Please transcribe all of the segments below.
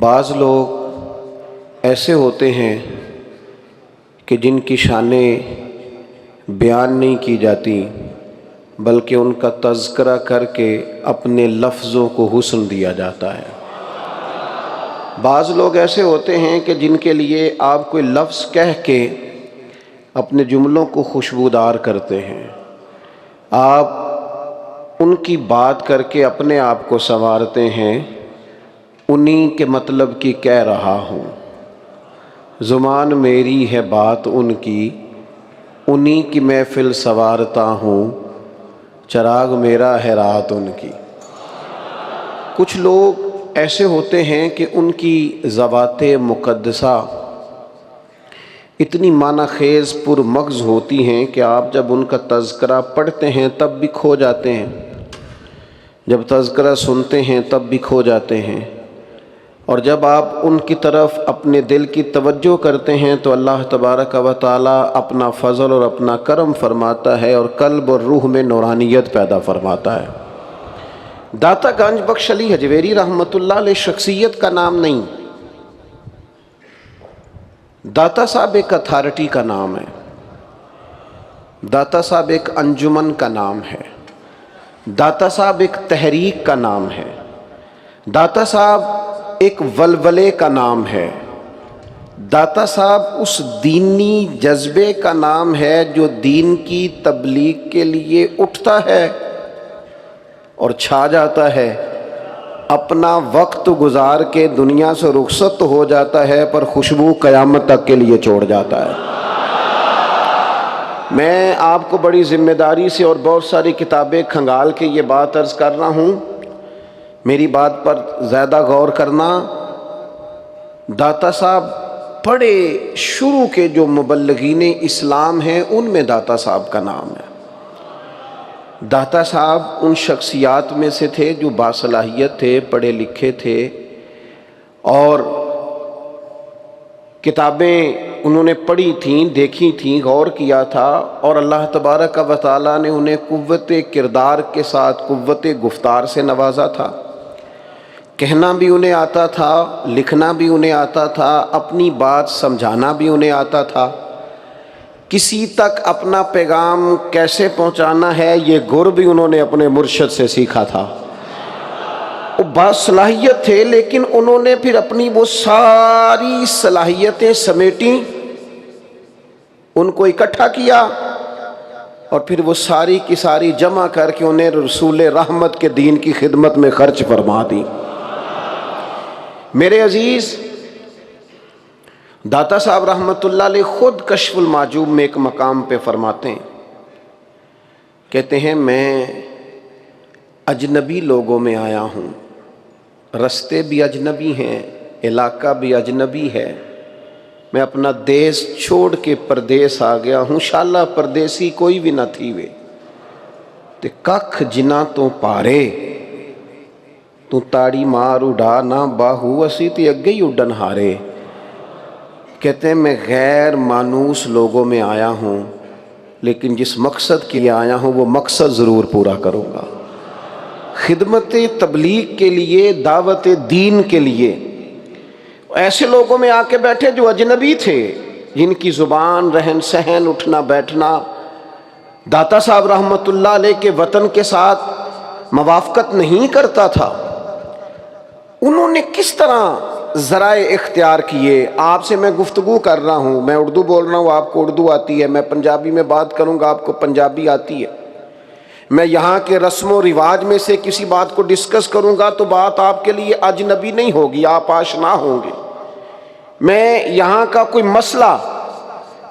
بعض لوگ ایسے ہوتے ہیں کہ جن کی شانیں بیان نہیں کی جاتی بلکہ ان کا تذکرہ کر کے اپنے لفظوں کو حسن دیا جاتا ہے۔ بعض لوگ ایسے ہوتے ہیں کہ جن کے لیے آپ کوئی لفظ کہہ کے اپنے جملوں کو خوشبودار کرتے ہیں، آپ ان کی بات کر کے اپنے آپ کو سنوارتے ہیں، انہی کے مطلب کی کہہ رہا ہوں، زبان میری ہے بات ان کی، انہی کی محفل سنوارتا ہوں، چراغ میرا ہے رات ان کی۔ کچھ لوگ ایسے ہوتے ہیں کہ ان کی ذوات مقدسہ اتنی معنی خیز پر مغز ہوتی ہیں کہ آپ جب ان کا تذکرہ پڑھتے ہیں تب بھی کھو جاتے ہیں، جب تذکرہ سنتے ہیں تب بھی کھو جاتے ہیں، اور جب آپ ان کی طرف اپنے دل کی توجہ کرتے ہیں تو اللہ تبارک و تعالی اپنا فضل اور اپنا کرم فرماتا ہے اور قلب اور روح میں نورانیت پیدا فرماتا ہے۔ داتا گنج بخش علی حجویری رحمۃ اللہ علیہ شخصیت کا نام نہیں، داتا صاحب ایک اتھارٹی کا نام ہے، داتا صاحب ایک انجمن کا نام ہے، داتا صاحب ایک تحریک کا نام ہے، داتا صاحب ایک ولولے کا نام ہے، داتا صاحب اس دینی جذبے کا نام ہے جو دین کی تبلیغ کے لیے اٹھتا ہے اور چھا جاتا ہے، اپنا وقت گزار کے دنیا سے رخصت ہو جاتا ہے پر خوشبو قیامت تک کے لیے چھوڑ جاتا ہے۔ میں آپ کو بڑی ذمہ داری سے اور بہت ساری کتابیں کھنگال کے یہ بات عرض کر رہا ہوں، میری بات پر زیادہ غور کرنا۔ داتا صاحب بڑے شروع کے جو مبلغین اسلام ہیں ان میں داتا صاحب کا نام ہے۔ داتا صاحب ان شخصیات میں سے تھے جو باصلاحیت تھے، پڑھے لکھے تھے، اور کتابیں انہوں نے پڑھی تھیں، دیکھی تھیں، غور کیا تھا، اور اللہ تبارک و تعالیٰ نے انہیں قوت کردار کے ساتھ قوت گفتار سے نوازا تھا۔ کہنا بھی انہیں آتا تھا، لکھنا بھی انہیں آتا تھا، اپنی بات سمجھانا بھی انہیں آتا تھا، کسی تک اپنا پیغام کیسے پہنچانا ہے یہ گر بھی انہوں نے اپنے مرشد سے سیکھا تھا۔ وہ باصلاحیت تھے لیکن انہوں نے پھر اپنی وہ ساری صلاحیتیں سمیٹیں، ان کو اکٹھا کیا اور پھر وہ ساری کی ساری جمع کر کے انہیں رسول رحمت کے دین کی خدمت میں خرچ فرما دی۔ میرے عزیز، داتا صاحب رحمۃ اللہ علیہ خود کشف المعجوب میں ایک مقام پہ فرماتے ہیں، کہتے ہیں میں اجنبی لوگوں میں آیا ہوں، رستے بھی اجنبی ہیں، علاقہ بھی اجنبی ہے، میں اپنا دیس چھوڑ کے پردیس آ گیا ہوں، شالا پردیسی کوئی بھی نہ تھی وے تے ککھ جنا تو پارے تو تاڑی مار اڈا نہ باہو اسی تے اگے ہی اڈن ہارے۔ کہتے ہیں میں غیر مانوس لوگوں میں آیا ہوں لیکن جس مقصد کے لیے آیا ہوں وہ مقصد ضرور پورا کروں گا، خدمت تبلیغ کے لیے، دعوت دین کے لیے۔ ایسے لوگوں میں آ کے بیٹھے جو اجنبی تھے، جن کی زبان، رہن سہن، اٹھنا بیٹھنا داتا صاحب رحمۃ اللہ علیہ کے وطن کے ساتھ موافقت نہیں کرتا تھا۔ انہوں نے کس طرح ذرائع اختیار کیے؟ آپ سے میں گفتگو کر رہا ہوں، میں اردو بول رہا ہوں، آپ کو اردو آتی ہے، میں پنجابی میں بات کروں گا، آپ کو پنجابی آتی ہے، میں یہاں کے رسم و رواج میں سے کسی بات کو ڈسکس کروں گا تو بات آپ کے لیے اجنبی نہیں ہوگی، آپ آشنا ہوں گے۔ میں یہاں کا کوئی مسئلہ،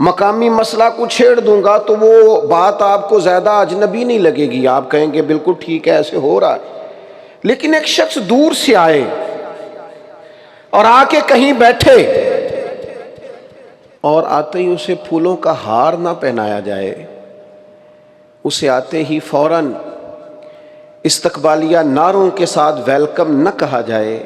مقامی مسئلہ کو چھیڑ دوں گا تو وہ بات آپ کو زیادہ اجنبی نہیں لگے گی، آپ کہیں گے بالکل ٹھیک ہے، ایسے ہو رہا ہے۔ لیکن ایک شخص دور سے آئے اور آ کے کہیں بیٹھے اور آتے ہی اسے پھولوں کا ہار نہ پہنایا جائے، اسے آتے ہی فوراً استقبالیہ نعروں کے ساتھ ویلکم نہ کہا جائے،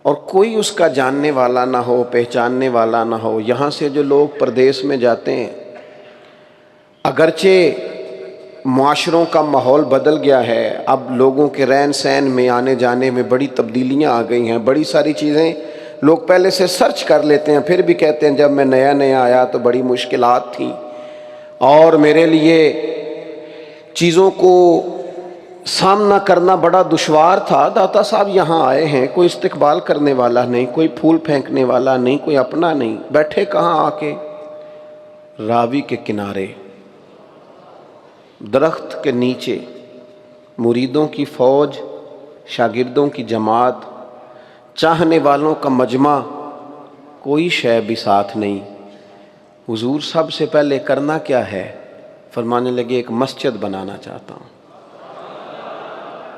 اور کوئی اس کا جاننے والا نہ ہو، پہچاننے والا نہ ہو۔ یہاں سے جو لوگ پردیس میں جاتے ہیں، اگرچہ معاشروں کا ماحول بدل گیا ہے، اب لوگوں کے رہن سہن میں آنے جانے میں بڑی تبدیلیاں آ گئی ہیں، بڑی ساری چیزیں لوگ پہلے سے سرچ کر لیتے ہیں، پھر بھی کہتے ہیں جب میں نیا نیا آیا تو بڑی مشکلات تھیں اور میرے لیے چیزوں کو سامنا کرنا بڑا دشوار تھا۔ داتا صاحب یہاں آئے ہیں، کوئی استقبال کرنے والا نہیں، کوئی پھول پھینکنے والا نہیں، کوئی اپنا نہیں، بیٹھے کہاں آ کے؟ راوی کے کنارے، درخت کے نیچے، مریدوں کی فوج، شاگردوں کی جماعت، چاہنے والوں کا مجمع، کوئی شے بھی ساتھ نہیں۔ حضور سب سے پہلے کرنا کیا ہے؟ فرمانے لگے ایک مسجد بنانا چاہتا ہوں۔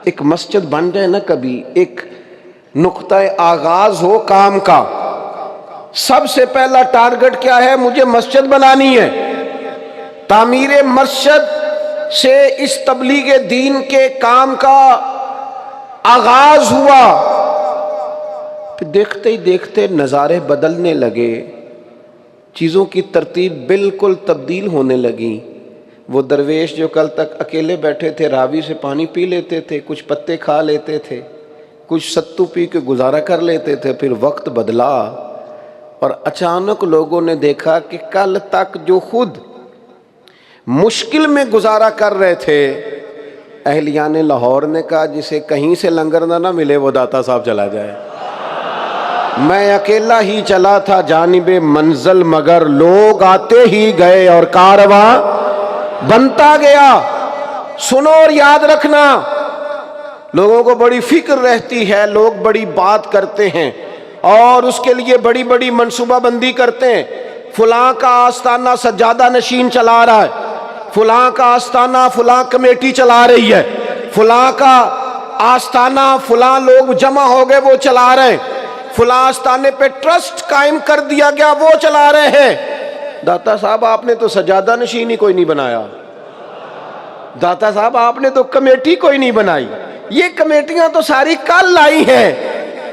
ایک مسجد بن جائے نا، کبھی ایک نقطہ آغاز ہو کام کا، سب سے پہلا ٹارگٹ کیا ہے؟ مجھے مسجد بنانی ہے۔ تعمیر مسجد سے اس تبلیغ دین کے کام کا آغاز ہوا، پھر دیکھتے ہی دیکھتے نظارے بدلنے لگے، چیزوں کی ترتیب بالکل تبدیل ہونے لگی۔ وہ درویش جو کل تک اکیلے بیٹھے تھے، راوی سے پانی پی لیتے تھے، کچھ پتے کھا لیتے تھے، کچھ ستو پی کے گزارا کر لیتے تھے، پھر وقت بدلا اور اچانک لوگوں نے دیکھا کہ کل تک جو خود مشکل میں گزارا کر رہے تھے، اہلیان لاہور نے کہا جسے کہیں سے لنگر نہ ملے وہ داتا صاحب چلا جائے۔ میں اکیلا ہی چلا تھا جانب منزل، مگر لوگ آتے ہی گئے اور کارواں بنتا گیا۔ سنو اور یاد رکھنا، لوگوں کو بڑی فکر رہتی ہے، لوگ بڑی بات کرتے ہیں اور اس کے لیے بڑی بڑی منصوبہ بندی کرتے ہیں۔ فلاں کا آستانہ سجادہ نشین چلا رہا ہے، فلاں کا آستانہ فلاں کمیٹی چلا رہی ہے، فلاں کا آستانہ فلاں لوگ جمع ہو گئے وہ چلا رہے ہیں، فلاں آستانے پہ ٹرسٹ قائم کر دیا گیا وہ چلا رہے ہیں۔ داتا صاحب آپ نے تو سجادہ نشین ہی کوئی نہیں بنایا، داتا صاحب آپ نے تو کمیٹی کوئی نہیں بنائی، یہ کمیٹیاں تو ساری کل لائی ہیں،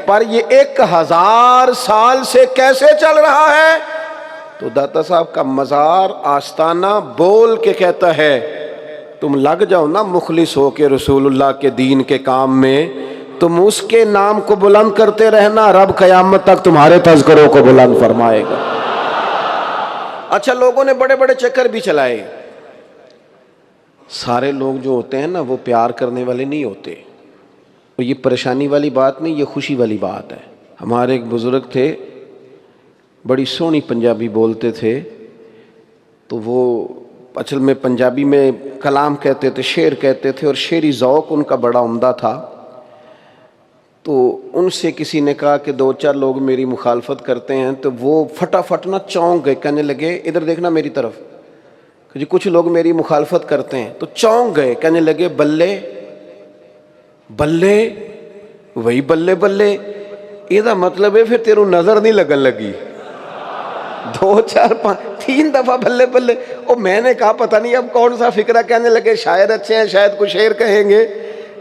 پر یہ 1000 سال سے کیسے چل رہا ہے؟ تو داتا صاحب کا مزار آستانہ بول کے کہتا ہے تم لگ جاؤ نا مخلص ہو کے رسول اللہ کے دین کے کام میں، تم اس کے نام کو بلند کرتے رہنا، رب قیامت تک تمہارے تذکروں کو بلند فرمائے گا۔ اچھا، لوگوں نے بڑے بڑے چکر بھی چلائے، سارے لوگ جو ہوتے ہیں نا وہ پیار کرنے والے نہیں ہوتے، یہ پریشانی والی بات نہیں، یہ خوشی والی بات ہے۔ ہمارے ایک بزرگ تھے، بڑی سونی پنجابی بولتے تھے، تو وہ اصل میں پنجابی میں کلام کہتے تھے، شعر کہتے تھے، اور شعری ذوق ان کا بڑا عمدہ تھا۔ تو ان سے کسی نے کہا کہ 2-4 لوگ میری مخالفت کرتے ہیں، تو وہ فٹافٹ نہ چونک گئے، کہنے لگے ادھر دیکھنا میری طرف، کہ جی کچھ لوگ میری مخالفت کرتے ہیں، تو چونک گئے، کہنے لگے بلے بلے، وہی بلے بلے، یہ مطلب ہے پھر تیروں نظر نہیں لگن لگی۔ 2 4 5 3 دفعہ بلے بلے، اور میں نے کہا پتہ نہیں اب کون سا فکرہ، کہنے لگے شاعر اچھے ہیں، شاید کچھ شعر کہیں گے،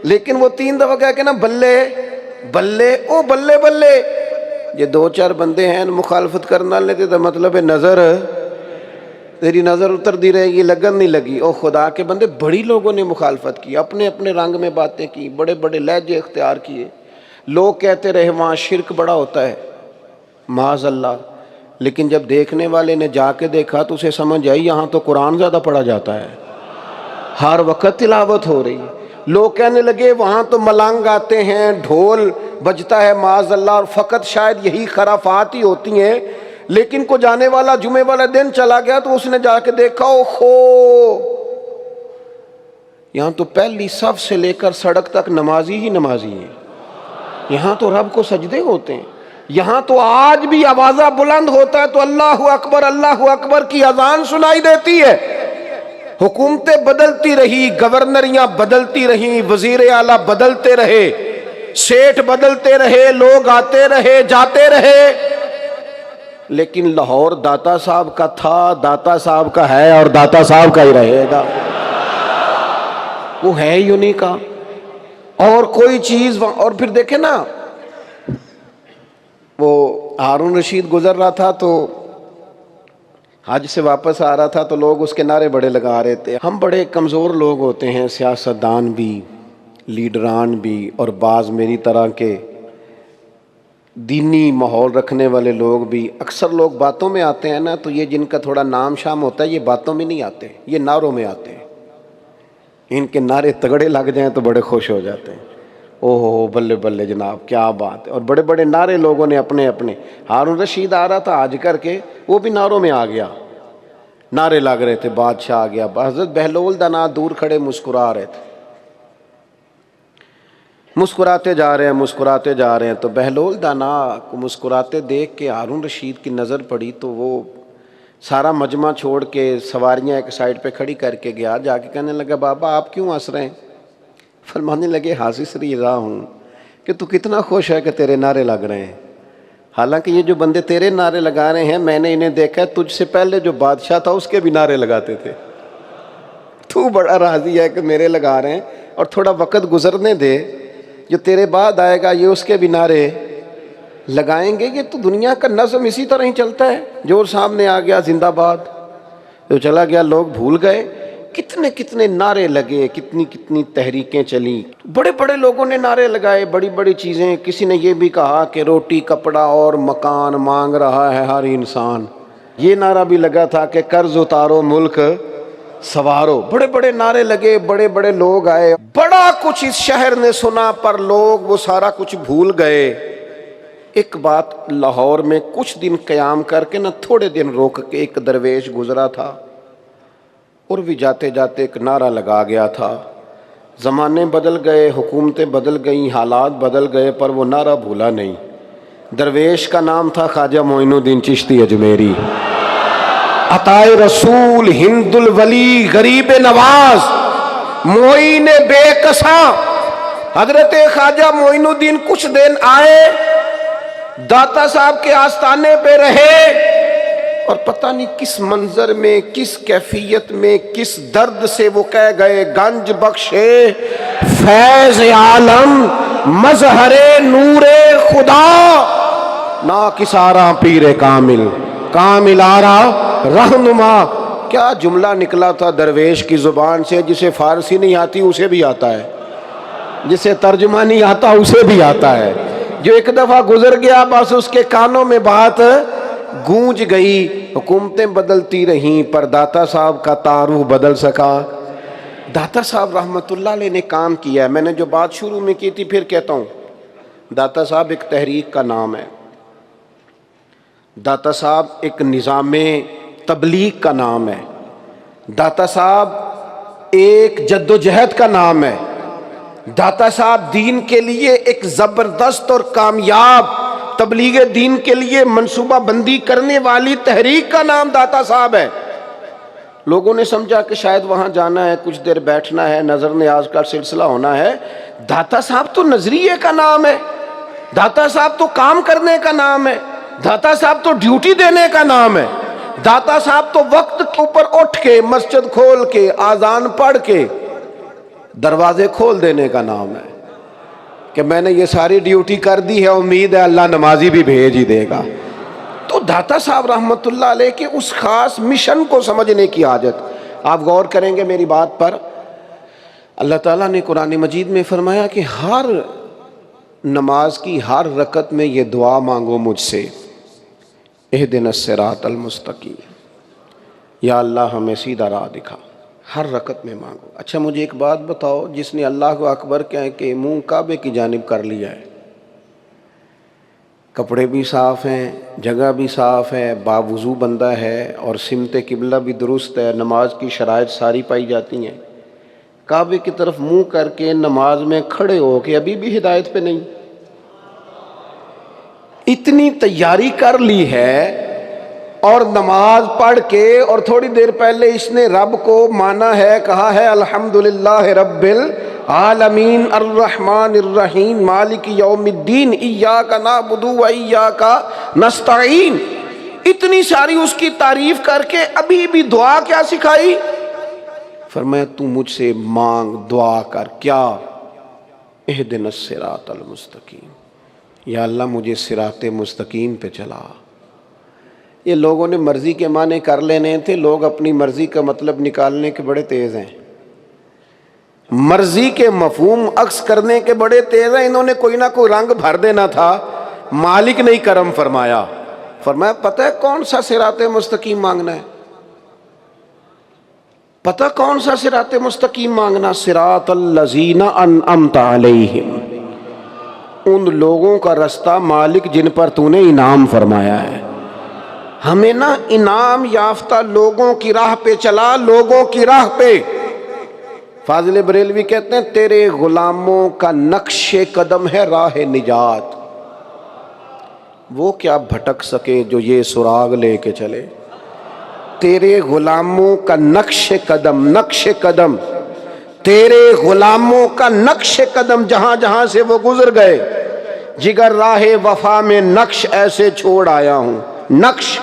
لیکن وہ 3 دفعہ کہہ کے نا بلے بلے، او بلے بلے، یہ 2-4 بندے ہیں مخالفت کرنا لیتے تو مطلب ہے نظر، تیری نظر اتر دی رہے گی، لگن نہیں لگی۔ او خدا کے بندے، بڑی لوگوں نے مخالفت کی، اپنے اپنے رنگ میں باتیں کی، بڑے بڑے لہجے اختیار کیے، لوگ کہتے رہے وہاں شرک بڑا ہوتا ہے، معاذ اللہ، لیکن جب دیکھنے والے نے جا کے دیکھا تو اسے سمجھ آئی یہاں تو قرآن زیادہ پڑھا جاتا ہے، ہر وقت تلاوت ہو رہی ہے۔ لوگ کہنے لگے وہاں تو ملنگ آتے ہیں، ڈھول بجتا ہے، معاذ اللہ، اور فقط شاید یہی خرافات ہی ہوتی ہیں، لیکن کو جانے والا جمعے والا دن چلا گیا تو اس نے جا کے دیکھا اوہو، یہاں تو پہلی صف سے لے کر سڑک تک نمازی ہی نمازی ہیں، یہاں تو رب کو سجدے ہوتے ہیں، یہاں تو آج بھی آوازہ بلند ہوتا ہے تو اللہ اکبر کی اذان سنائی دیتی ہے۔ حکومتیں بدلتی رہی، گورنریاں بدلتی رہیں، وزیر اعلیٰ بدلتے رہے، سیٹھ بدلتے رہے، لوگ آتے رہے جاتے رہے، لیکن لاہور داتا صاحب کا تھا، داتا صاحب کا ہے اور داتا صاحب کا ہی رہے گا، وہ ہے ہی انہی کا، اور کوئی چیز۔ اور پھر دیکھیں نا، وہ ہارون رشید گزر رہا تھا تو حج سے واپس آ رہا تھا تو لوگ اس کے نعرے بڑے لگا رہے تھے. ہم بڑے کمزور لوگ ہوتے ہیں، سیاستدان بھی، لیڈران بھی، اور بعض میری طرح کے دینی ماحول رکھنے والے لوگ بھی. اکثر لوگ باتوں میں آتے ہیں نا، تو یہ جن کا تھوڑا نام شام ہوتا ہے یہ باتوں میں نہیں آتے، یہ نعروں میں آتے ہیں. ان کے نعرے تگڑے لگ جائیں تو بڑے خوش ہو جاتے ہیں. او ہو بلے بلے جناب کیا بات ہے. اور بڑے بڑے نعرے لوگوں نے اپنے اپنے. ہارون رشید آ رہا تھا حج کر کے، وہ بھی نعروں میں آ گیا، نعرے لگ رہے تھے، بادشاہ آ گیا. حضرت بہلول دانا دور کھڑے مسکرا رہے تھے، مسکراتے جا رہے ہیں مسکراتے جا رہے ہیں. تو بہلول دانا کو مسکراتے دیکھ کے ہارون رشید کی نظر پڑی تو وہ سارا مجمع چھوڑ کے سواریاں ایک سائڈ پہ کھڑی کر کے گیا. جا کے کہنے لگا بابا آپ کیوں ہنس رہے ہیں؟ فرمانے لگے ہنس رہا ہوں کہ تو کتنا خوش ہے کہ تیرے نعرے لگ رہے ہیں. حالانکہ یہ جو بندے تیرے نعرے لگا رہے ہیں میں نے انہیں دیکھا ہے، تجھ سے پہلے جو بادشاہ تھا اس کے بھی نعرے لگاتے تھے. تو بڑا راضی ہے کہ میرے لگا رہے ہیں، اور تھوڑا وقت گزرنے دے، جو تیرے بعد آئے گا یہ اس کے بھی نعرے لگائیں گے. یہ تو دنیا کا نظم اسی طرح ہی چلتا ہے. جو سامنے آ گیا زندہ باد، جو چلا گیا لوگ بھول گئے. کتنے کتنے نعرے لگے، کتنی کتنی تحریکیں چلی، بڑے بڑے لوگوں نے نعرے لگائے، بڑی بڑی چیزیں. کسی نے یہ بھی کہا کہ روٹی کپڑا اور مکان مانگ رہا ہے ہر انسان. یہ نعرہ بھی لگا تھا کہ قرض اتارو ملک سوارو. بڑے بڑے نعرے لگے، بڑے بڑے لوگ آئے، بڑا کچھ اس شہر نے سنا، پر لوگ وہ سارا کچھ بھول گئے. ایک بات، لاہور میں کچھ دن قیام کر کے نہ تھوڑے دن روک کے ایک درویش گزرا تھا، اور بھی جاتے جاتے ایک نعرہ لگا گیا تھا. زمانے بدل گئے، حکومتیں بدل گئیں، حالات بدل گئے، پر وہ نعرہ بھولا نہیں. درویش کا نام تھا خواجہ معین الدین چشتی اجمیری. عطائے رسول، ہند الولی، غریب نواز، معین بے کساں. حضرت خواجہ معین الدین کچھ دن آئے، داتا صاحب کے آستانے پہ رہے، اور پتہ نہیں کس منظر میں، کس کیفیت میں، کس درد سے وہ کہہ گئے گنج بخشے فیض عالم مظہر نور خدا نا کسارا پیر کامل کامل آرا رہنما. کیا جملہ نکلا تھا درویش کی زبان سے. جسے فارسی نہیں آتی اسے بھی آتا ہے، جسے ترجمہ نہیں آتا اسے بھی آتا ہے. جو ایک دفعہ گزر گیا بس اس کے کانوں میں بات گونج گئی. حکومتیں بدلتی رہیں پر داتا صاحب کا تعارف بدل سکا. داتا صاحب رحمت اللہ علیہ نے کام کیا ہے. میں نے جو بات شروع میں کی تھی پھر کہتا ہوں، داتا صاحب ایک تحریک کا نام ہے، داتا صاحب ایک نظام تبلیغ کا نام ہے، داتا صاحب ایک جد و جہد کا نام ہے. داتا صاحب دین کے لیے ایک زبردست اور کامیاب تبلیغ دین کے لیے منصوبہ بندی کرنے والی تحریک کا نام داتا صاحب ہے. لوگوں نے سمجھا کہ شاید وہاں جانا ہے، کچھ دیر بیٹھنا ہے، نظر نیاز کا سلسلہ ہونا ہے. داتا صاحب تو نظریے کا نام ہے، داتا صاحب تو کام کرنے کا نام ہے، داتا صاحب تو ڈیوٹی دینے کا نام ہے. داتا صاحب تو وقت کے اوپر اٹھ کے مسجد کھول کے آذان پڑھ کے دروازے کھول دینے کا نام ہے کہ میں نے یہ ساری ڈیوٹی کر دی ہے، امید ہے اللہ نمازی بھی بھیج ہی دے گا. تو داتا صاحب رحمت اللہ علیہ کے اس خاص مشن کو سمجھنے کی حاجت. آپ غور کریں گے میری بات پر. اللہ تعالیٰ نے قرآن مجید میں فرمایا کہ ہر نماز کی ہر رکعت میں یہ دعا مانگو مجھ سے، اہدنا الصراط المستقیم، یا اللہ ہمیں سیدھا راہ دکھا. ہر رکعت میں مانگو. اچھا مجھے ایک بات بتاؤ، جس نے اللہ اکبر کہہ کے منہ کعبے کی جانب کر لیا ہے، کپڑے بھی صاف ہیں، جگہ بھی صاف ہے، باوضو بندہ ہے، اور سمت قبلہ بھی درست ہے، نماز کی شرائط ساری پائی جاتی ہیں، کعبے کی طرف منہ کر کے نماز میں کھڑے ہو کے ابھی بھی ہدایت پہ نہیں. اتنی تیاری کر لی ہے، اور نماز پڑھ کے، اور تھوڑی دیر پہلے اس نے رب کو مانا ہے، کہا ہے الحمدللہ رب العالمین الرحمن الرحیم مالک یوم الدین ایاک نعبد و ایاک نستعین. اتنی ساری اس کی تعریف کر کے ابھی بھی دعا کیا سکھائی؟ فرمایا تو مجھ سے مانگ، دعا کر. کیا؟ اہدنا الصراط المستقیم، یا اللہ مجھے صراط مستقیم پہ چلا. یہ لوگوں نے مرضی کے معنی کر لینے تھے، لوگ اپنی مرضی کا مطلب نکالنے کے بڑے تیز ہیں، مرضی کے مفہوم عکس کرنے کے بڑے تیز ہیں۔ انہوں نے کوئی نہ کوئی رنگ بھر دینا تھا، مالک نے کرم فرمایا، فرمایا پتہ ہے کون سا صراط مستقیم مانگنا ہے؟ پتہ کون سا صراط مستقیم مانگنا؟ صراط الذین انعمت علیہم، ان لوگوں کا رستہ مالک جن پر تو نے انعام فرمایا ہے۔ ہمیں نا انعام یافتہ لوگوں کی راہ پہ چلا، لوگوں کی راہ پہ۔ فاضل بریلوی کہتے ہیں تیرے غلاموں کا نقش قدم ہے راہ نجات، وہ کیا بھٹک سکے جو یہ سراغ لے کے چلے۔ تیرے غلاموں کا نقش قدم، نقش قدم، تیرے غلاموں کا نقش قدم، جہاں جہاں سے وہ گزر گئے، جگر راہ وفا میں نقش ایسے چھوڑ آیا ہوں۔ نقش،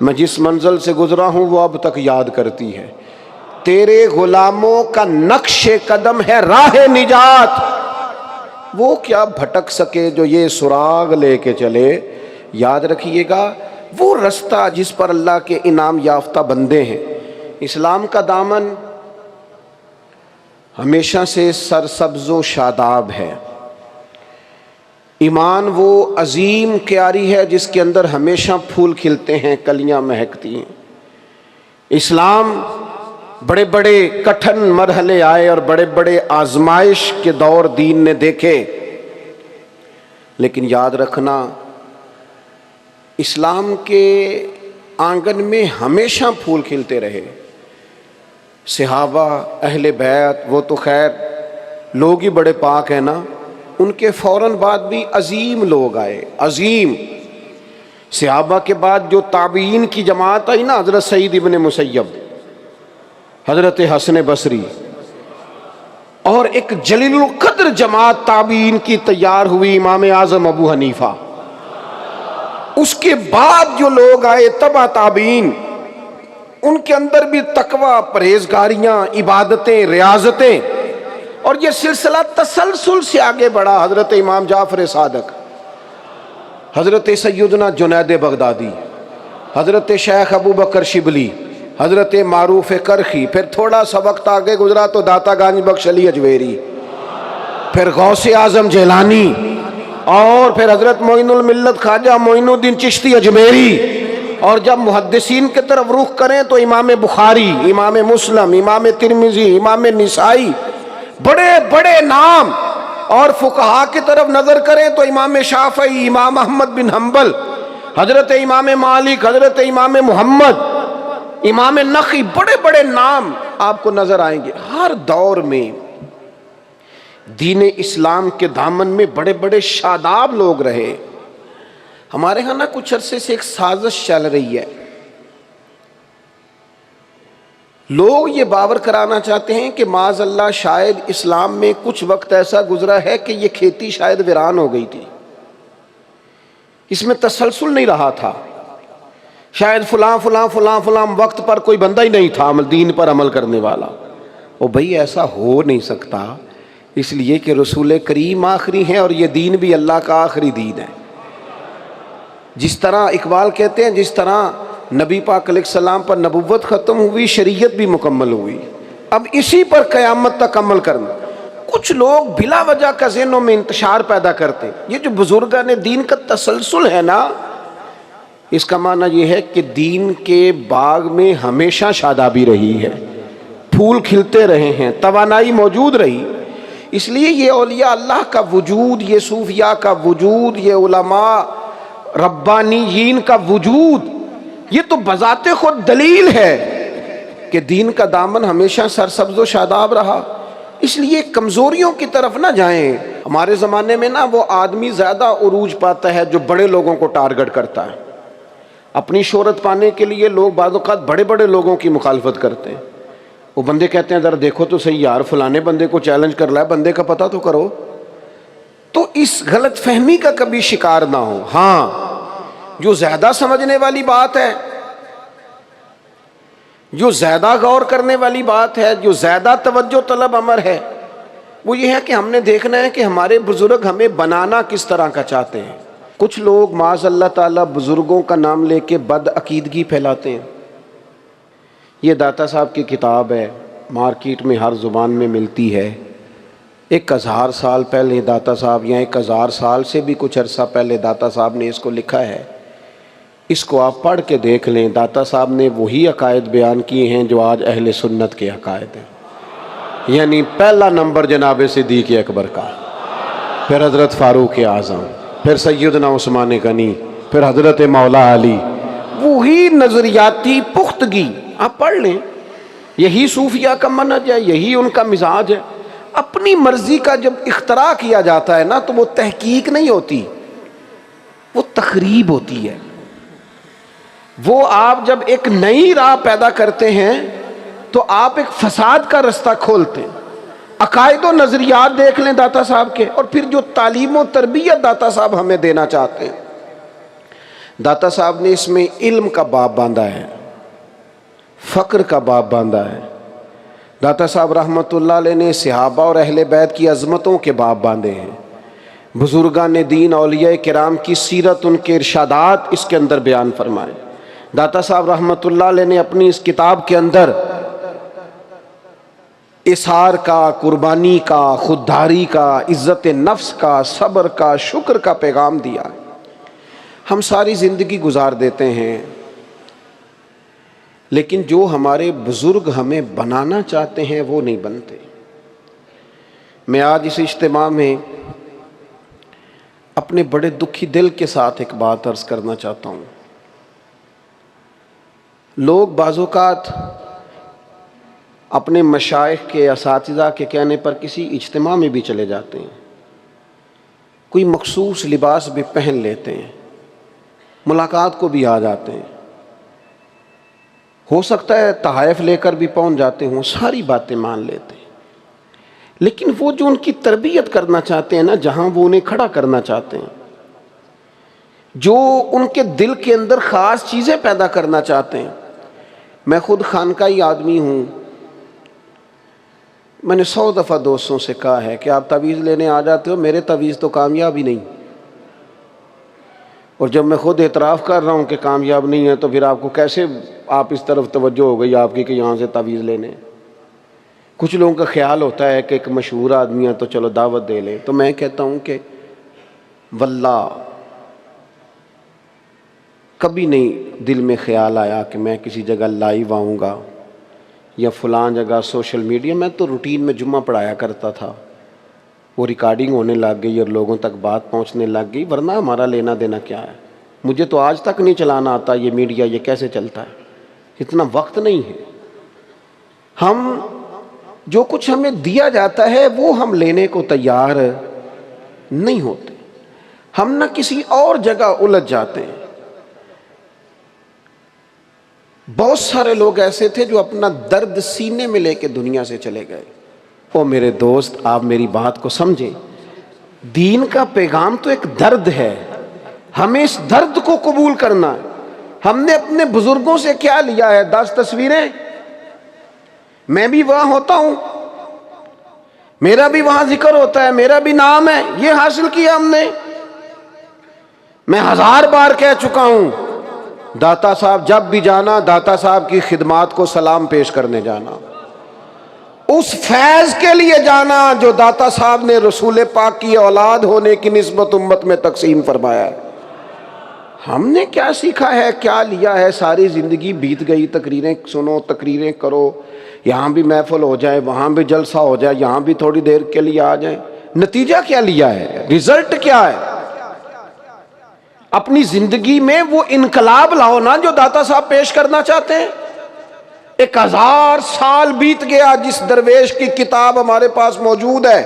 میں جس منزل سے گزرا ہوں وہ اب تک یاد کرتی ہے۔ تیرے غلاموں کا نقش قدم ہے راہ نجات، وہ کیا بھٹک سکے جو یہ سراغ لے کے چلے۔ یاد رکھیے گا وہ رستہ جس پر اللہ کے انعام یافتہ بندے ہیں۔ اسلام کا دامن ہمیشہ سے سرسبز و شاداب ہے۔ ایمان وہ عظیم کیاری ہے جس کے اندر ہمیشہ پھول کھلتے ہیں، کلیاں مہکتی ہیں۔ اسلام بڑے بڑے کٹھن مرحلے آئے اور بڑے بڑے آزمائش کے دور دین نے دیکھے، لیکن یاد رکھنا اسلام کے آنگن میں ہمیشہ پھول کھلتے رہے۔ صحابہ، اہل بیت، وہ تو خیر لوگ ہی بڑے پاک ہیں نا، ان کے فوراً بعد بھی عظیم لوگ آئے، عظیم۔ صحابہ کے بعد جو تابعین کی جماعت آئی نا، حضرت سعید ابن مسیب، حضرت حسن بصری، اور ایک جلیل القدر جماعت تابعین کی تیار ہوئی، امام اعظم ابو حنیفہ۔ اس کے بعد جو لوگ آئے تبع تابعین، ان کے اندر بھی تقویٰ، پرہیزگاریاں، عبادتیں، ریاضتیں، اور یہ سلسلہ تسلسل سے آگے بڑھا۔ حضرت امام جعفر صادق، حضرت سیدنا جنید بغدادی، حضرت شیخ ابو بکر شبلی، حضرت معروف کرخی، پھر تھوڑا سا وقت آگے گزرا تو داتا گانج بخش علی اجویری، پھر غوث اعظم جیلانی، اور پھر حضرت معین الملت خواجہ معین الدین چشتی اجمیری۔ اور جب محدثین کے طرف رخ کریں تو امام بخاری، امام مسلم، امام ترمذی، امام نسائی، بڑے بڑے نام۔ اور فقہا کی طرف نظر کریں تو امام شافعی، امام احمد بن حنبل، حضرت امام مالک، حضرت امام محمد، امام نخعی، بڑے بڑے نام آپ کو نظر آئیں گے۔ ہر دور میں دین اسلام کے دامن میں بڑے بڑے شاداب لوگ رہے۔ ہمارے ہاں نا کچھ عرصے سے ایک سازش چل رہی ہے، لوگ یہ باور کرانا چاہتے ہیں کہ معاذ اللہ شاید اسلام میں کچھ وقت ایسا گزرا ہے کہ یہ کھیتی شاید ویران ہو گئی تھی، اس میں تسلسل نہیں رہا تھا، شاید فلاں فلاں فلاں فلاں وقت پر کوئی بندہ ہی نہیں تھا دین پر عمل کرنے والا۔ او بھئی ایسا ہو نہیں سکتا، اس لیے کہ رسول کریم آخری ہیں اور یہ دین بھی اللہ کا آخری دین ہے۔ جس طرح اقبال کہتے ہیں جس طرح نبی پاک علیہ السلام پر نبوت ختم ہوئی، شریعت بھی مکمل ہوئی، اب اسی پر قیامت تک عمل کرنا۔ کچھ لوگ بلا وجہ کا ذہنوں میں انتشار پیدا کرتے ہیں۔ یہ جو بزرگان دین کا تسلسل ہے نا، اس کا معنی یہ ہے کہ دین کے باغ میں ہمیشہ شادابی رہی ہے، پھول کھلتے رہے ہیں، توانائی موجود رہی۔ اس لیے یہ اولیاء اللہ کا وجود، یہ صوفیاء کا وجود، یہ علماء ربانیین کا وجود، یہ تو بذات خود دلیل ہے کہ دین کا دامن ہمیشہ سرسبز و شاداب رہا۔ اس لیے کمزوریوں کی طرف نہ جائیں۔ ہمارے زمانے میں نا وہ آدمی زیادہ عروج پاتا ہے جو بڑے لوگوں کو ٹارگٹ کرتا ہے۔ اپنی شہرت پانے کے لیے لوگ بعض اوقات بڑے بڑے لوگوں کی مخالفت کرتے ہیں۔ وہ بندے کہتے ہیں ذرا دیکھو تو صحیح یار، فلانے بندے کو چیلنج کر رہا ہے، بندے کا پتہ تو کرو۔ تو اس غلط فہمی کا کبھی شکار نہ ہو۔ ہاں، جو زیادہ سمجھنے والی بات ہے، جو زیادہ غور کرنے والی بات ہے، جو زیادہ توجہ طلب امر ہے، وہ یہ ہے کہ ہم نے دیکھنا ہے کہ ہمارے بزرگ ہمیں بنانا کس طرح کا چاہتے ہیں۔ کچھ لوگ معاذ اللہ تعالیٰ بزرگوں کا نام لے کے بد عقیدگی پھیلاتے ہیں. یہ داتا صاحب کی کتاب ہے، مارکیٹ میں ہر زبان میں ملتی ہے. 1000 سال پہلے داتا صاحب، یا 1000 سال سے بھی کچھ عرصہ پہلے داتا صاحب نے اس کو لکھا ہے. اس کو آپ پڑھ کے دیکھ لیں. داتا صاحب نے وہی عقائد بیان کیے ہیں جو آج اہل سنت کے عقائد ہیں. یعنی پہلا نمبر جناب صدیق اکبر کا، پھر حضرت فاروق اعظم، پھر سیدنا عثمان غنی، پھر حضرت مولا علی. وہی نظریاتی پختگی آپ پڑھ لیں. یہی صوفیہ کا منہج ہے، یہی ان کا مزاج ہے. اپنی مرضی کا جب اختراع کیا جاتا ہے نا تو وہ تحقیق نہیں ہوتی، وہ تخریب ہوتی ہے. وہ آپ جب ایک نئی راہ پیدا کرتے ہیں تو آپ ایک فساد کا رستہ کھولتے ہیں. عقائد و نظریات دیکھ لیں داتا صاحب کے، اور پھر جو تعلیم و تربیت داتا صاحب ہمیں دینا چاہتے ہیں. داتا صاحب نے اس میں علم کا باب باندھا ہے، فقر کا باب باندھا ہے. داتا صاحب رحمۃ اللہ علیہ نے صحابہ اور اہل بیت کی عظمتوں کے باب باندھے ہیں. بزرگان دین اولیاء کرام کی سیرت، ان کے ارشادات اس کے اندر بیان فرمائے. داتا صاحب رحمۃ اللہ علیہ نے اپنی اس کتاب کے اندر اظہار کا، قربانی کا، خودداری کا، عزت نفس کا، صبر کا، شکر کا پیغام دیا. ہم ساری زندگی گزار دیتے ہیں، لیکن جو ہمارے بزرگ ہمیں بنانا چاہتے ہیں وہ نہیں بنتے. میں آج اس اجتماع میں اپنے بڑے دکھی دل کے ساتھ ایک بات عرض کرنا چاہتا ہوں. لوگ بعض اوقات اپنے مشائخ کے، اساتذہ کے کہنے پر کسی اجتماع میں بھی چلے جاتے ہیں، کوئی مخصوص لباس بھی پہن لیتے ہیں، ملاقات کو بھی آ جاتے ہیں، ہو سکتا ہے تحائف لے کر بھی پہنچ جاتے ہوں، ساری باتیں مان لیتے ہیں. لیکن وہ جو ان کی تربیت کرنا چاہتے ہیں نا، جہاں وہ انہیں کھڑا کرنا چاہتے ہیں، جو ان کے دل کے اندر خاص چیزیں پیدا کرنا چاہتے ہیں. میں خود خانقاہی آدمی ہوں. میں نے 100 دفعہ دوستوں سے کہا ہے کہ آپ تعویذ لینے آ جاتے ہو، میرے تعویذ تو کامیاب ہی نہیں. اور جب میں خود اعتراف کر رہا ہوں کہ کامیاب نہیں ہے تو پھر آپ کو کیسے آپ اس طرف توجہ ہو گئی آپ کی کہ یہاں سے تعویذ لینے. کچھ لوگوں کا خیال ہوتا ہے کہ ایک مشہور آدمی ہے تو چلو دعوت دے لیں. تو میں کہتا ہوں کہ واللہ کبھی نہیں دل میں خیال آیا کہ میں کسی جگہ لائیو آؤں گا یا فلاں جگہ سوشل میڈیا. میں تو روٹین میں جمعہ پڑھایا کرتا تھا، وہ ریکارڈنگ ہونے لگ گئی اور لوگوں تک بات پہنچنے لگ گئی، ورنہ ہمارا لینا دینا کیا ہے. مجھے تو آج تک نہیں چلانا آتا یہ میڈیا، یہ کیسے چلتا ہے، اتنا وقت نہیں ہے. ہم جو کچھ ہمیں دیا جاتا ہے وہ ہم لینے کو تیار نہیں ہوتے. ہم نہ کسی اور جگہ الجھ جاتے ہیں. بہت سارے لوگ ایسے تھے جو اپنا درد سینے میں لے کے دنیا سے چلے گئے. او میرے دوست، آپ میری بات کو سمجھیں. دین کا پیغام تو ایک درد ہے، ہمیں اس درد کو قبول کرنا ہے. ہم نے اپنے بزرگوں سے کیا لیا ہے؟ 10 تصویریں. میں بھی وہاں ہوتا ہوں، میرا بھی وہاں ذکر ہوتا ہے، میرا بھی نام ہے، یہ حاصل کیا ہم نے. میں 1000 بار کہہ چکا ہوں، داتا صاحب جب بھی جانا، داتا صاحب کی خدمات کو سلام پیش کرنے جانا، اس فیض کے لیے جانا جو داتا صاحب نے رسول پاک کی اولاد ہونے کی نسبت امت میں تقسیم فرمایا ہے. ہم نے کیا سیکھا ہے، کیا لیا ہے؟ ساری زندگی بیت گئی، تقریریں سنو، تقریریں کرو، یہاں بھی محفل ہو جائے، وہاں بھی جلسہ ہو جائے، یہاں بھی تھوڑی دیر کے لیے آ جائیں. نتیجہ کیا لیا ہے؟ رزلٹ کیا ہے؟ اپنی زندگی میں وہ انقلاب لاؤ نا جو داتا صاحب پیش کرنا چاہتے ہیں. 1000 سال بیت گیا، جس درویش کی کتاب ہمارے پاس موجود ہے،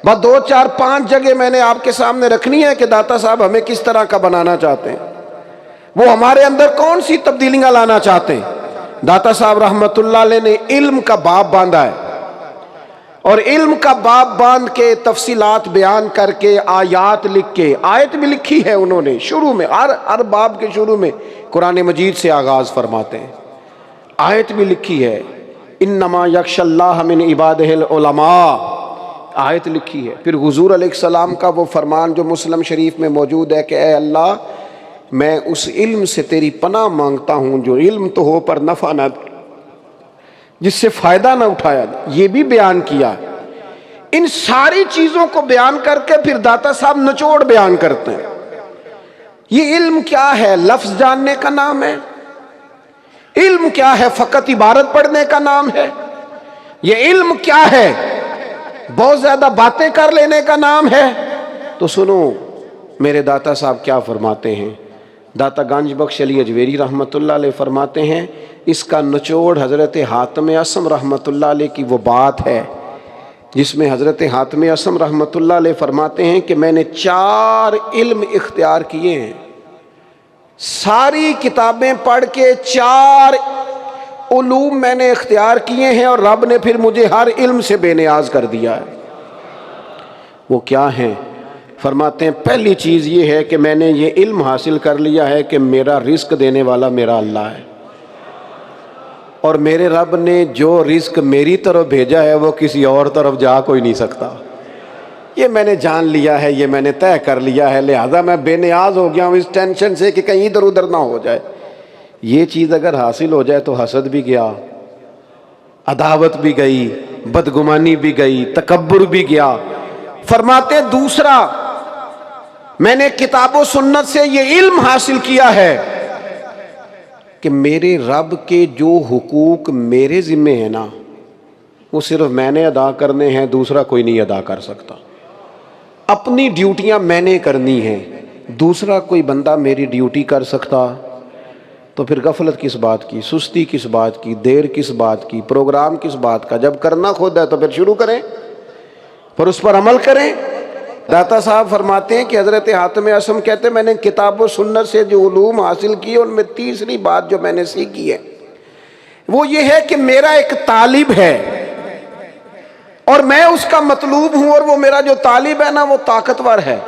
بس 2 4 5 جگہ میں نے آپ کے سامنے رکھنی ہے کہ داتا صاحب ہمیں کس طرح کا بنانا چاہتے ہیں، وہ ہمارے اندر کون سی تبدیلیاں لانا چاہتے ہیں. داتا صاحب رحمت اللہ علیہ نے علم کا باب باندھا ہے، اور علم کا باب باندھ کے تفصیلات بیان کر کے آیات لکھ کے، آیت بھی لکھی ہے انہوں نے شروع میں، ہر باب کے شروع میں قرآن مجید سے آغاز فرماتے ہیں. آیت بھی لکھی ہے، انما یخشی اللہ من عبادہ العلماء. آیت لکھی ہے۔ پھر حضور علیہ السلام کا وہ فرمان جو مسلم شریف میں موجود ہے کہ اے اللہ میں اس علم سے تیری پناہ مانگتا ہوں جو علم تو ہو پر نفع نہ دے، جس سے فائدہ نہ اٹھایا جائے، یہ بھی بیان کیا۔ ان ساری چیزوں کو بیان کر کے پھر داتا صاحب نچوڑ بیان کرتے ہیں۔ یہ علم کیا ہے؟ لفظ جاننے کا نام ہے؟ علم کیا ہے؟ فقط عبارت پڑھنے کا نام ہے؟ یہ علم کیا ہے؟ بہت زیادہ باتیں کر لینے کا نام ہے؟ تو سنو میرے داتا صاحب کیا فرماتے ہیں۔ داتا گنج بخش علی اجویری رحمۃ اللہ علیہ فرماتے ہیں اس کا نچوڑ حضرت حاتم اعصم رحمۃ اللہ علیہ کی وہ بات ہے جس میں حضرت حاتم اعصم رحمۃ اللہ علیہ فرماتے ہیں کہ میں نے 4 علم اختیار کیے ہیں، ساری کتابیں پڑھ کے 4 علوم میں نے اختیار کیے ہیں، اور رب نے پھر مجھے ہر علم سے بے نیاز کر دیا ہے۔ وہ کیا ہیں؟ فرماتے ہیں پہلی چیز یہ ہے کہ میں نے یہ علم حاصل کر لیا ہے کہ میرا رزق دینے والا میرا اللہ ہے، اور میرے رب نے جو رزق میری طرف بھیجا ہے وہ کسی اور طرف جا کوئی نہیں سکتا۔ یہ میں نے جان لیا ہے، یہ میں نے طے کر لیا ہے، لہذا میں بے نیاز ہو گیا ہوں اس ٹینشن سے کہ کہیں ادھر ادھر نہ ہو جائے۔ یہ چیز اگر حاصل ہو جائے تو حسد بھی گیا، عداوت بھی گئی، بدگمانی بھی گئی، تکبر بھی گیا۔ فرماتے دوسرا میں نے کتاب و سنت سے یہ علم حاصل کیا ہے کہ میرے رب کے جو حقوق میرے ذمے ہیں نا وہ صرف میں نے ادا کرنے ہیں، دوسرا کوئی نہیں ادا کر سکتا۔ اپنی ڈیوٹیاں میں نے کرنی ہیں، دوسرا کوئی بندہ میری ڈیوٹی کر سکتا؟ تو پھر غفلت کس بات کی، سستی کس بات کی، دیر کس بات کی، پروگرام کس بات کا؟ جب کرنا خود ہے تو پھر شروع کریں، پھر اس پر عمل کریں۔ داتا صاحب فرماتے ہیں کہ حضرت حاتم اعصم کہتے ہیں میں نے کتاب و سنت سے جو علوم حاصل کیے ان میں تیسری بات جو میں نے سیکھی ہے وہ یہ ہے کہ میرا ایک طالب ہے اور میں اس کا مطلوب ہوں، اور وہ میرا جو طالب ہے نا وہ طاقتور ہے،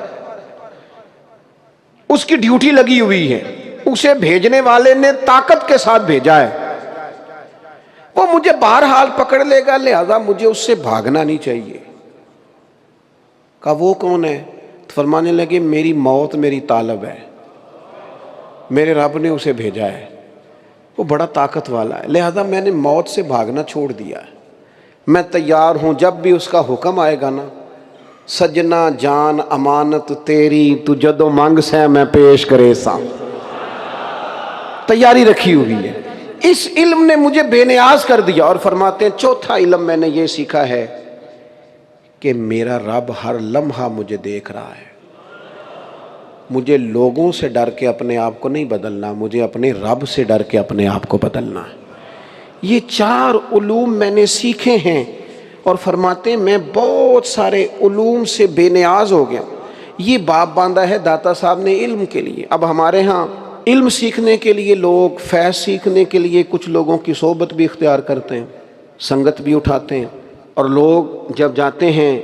اس کی ڈیوٹی لگی ہوئی ہے، اسے بھیجنے والے نے طاقت کے ساتھ بھیجا ہے، وہ مجھے بہرحال پکڑ لے گا، لہذا مجھے اس سے بھاگنا نہیں چاہیے۔ کہا وہ کون ہے؟ فرمانے لگے میری موت میری طالب ہے، میرے رب نے اسے بھیجا ہے، وہ بڑا طاقت والا ہے، لہذا میں نے موت سے بھاگنا چھوڑ دیا ہے، میں تیار ہوں جب بھی اس کا حکم آئے گا نا، سجنا جان امانت تیری تو جدو مانگ سے میں پیش کرے سا، تیاری رکھی ہوئی ہے۔ اس علم نے مجھے بے نیاز کر دیا۔ اور فرماتے ہیں چوتھا علم میں نے یہ سیکھا ہے کہ میرا رب ہر لمحہ مجھے دیکھ رہا ہے، مجھے لوگوں سے ڈر کے اپنے آپ کو نہیں بدلنا، مجھے اپنے رب سے ڈر کے اپنے آپ کو بدلنا ہے۔ یہ 4 علوم میں نے سیکھے ہیں، اور فرماتے ہیں میں بہت سارے علوم سے بے نیاز ہو گیا۔ یہ باب باندھا ہے داتا صاحب نے علم کے لیے۔ اب ہمارے ہاں علم سیکھنے کے لیے لوگ، فیض سیکھنے کے لیے کچھ لوگوں کی صحبت بھی اختیار کرتے ہیں، سنگت بھی اٹھاتے ہیں، اور لوگ جب جاتے ہیں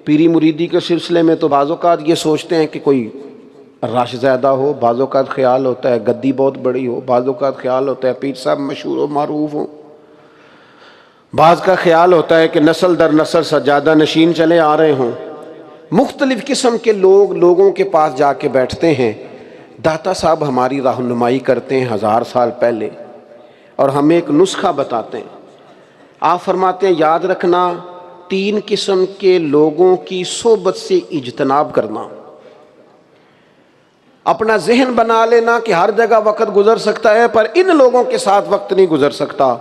پیری مریدی کے سلسلے میں تو بعض اوقات یہ سوچتے ہیں کہ کوئی رش زیادہ ہو، بعض اوقات خیال ہوتا ہے گدی بہت بڑی ہو، بعض اوقات خیال ہوتا ہے پیر صاحب مشہور و معروف ہوں، بعض کا خیال ہوتا ہے کہ نسل در نسل سجادہ نشین چلے آ رہے ہوں۔ مختلف قسم کے لوگ لوگوں کے پاس جا کے بیٹھتے ہیں۔ داتا صاحب ہماری رہنمائی کرتے ہیں 1000 سال پہلے، اور ہمیں ایک نسخہ بتاتے ہیں۔ آپ فرماتے ہیں یاد رکھنا 3 قسم کے لوگوں کی صحبت سے اجتناب کرنا۔ اپنا ذہن بنا لینا کہ ہر جگہ وقت گزر سکتا ہے پر ان لوگوں کے ساتھ وقت نہیں گزر سکتا۔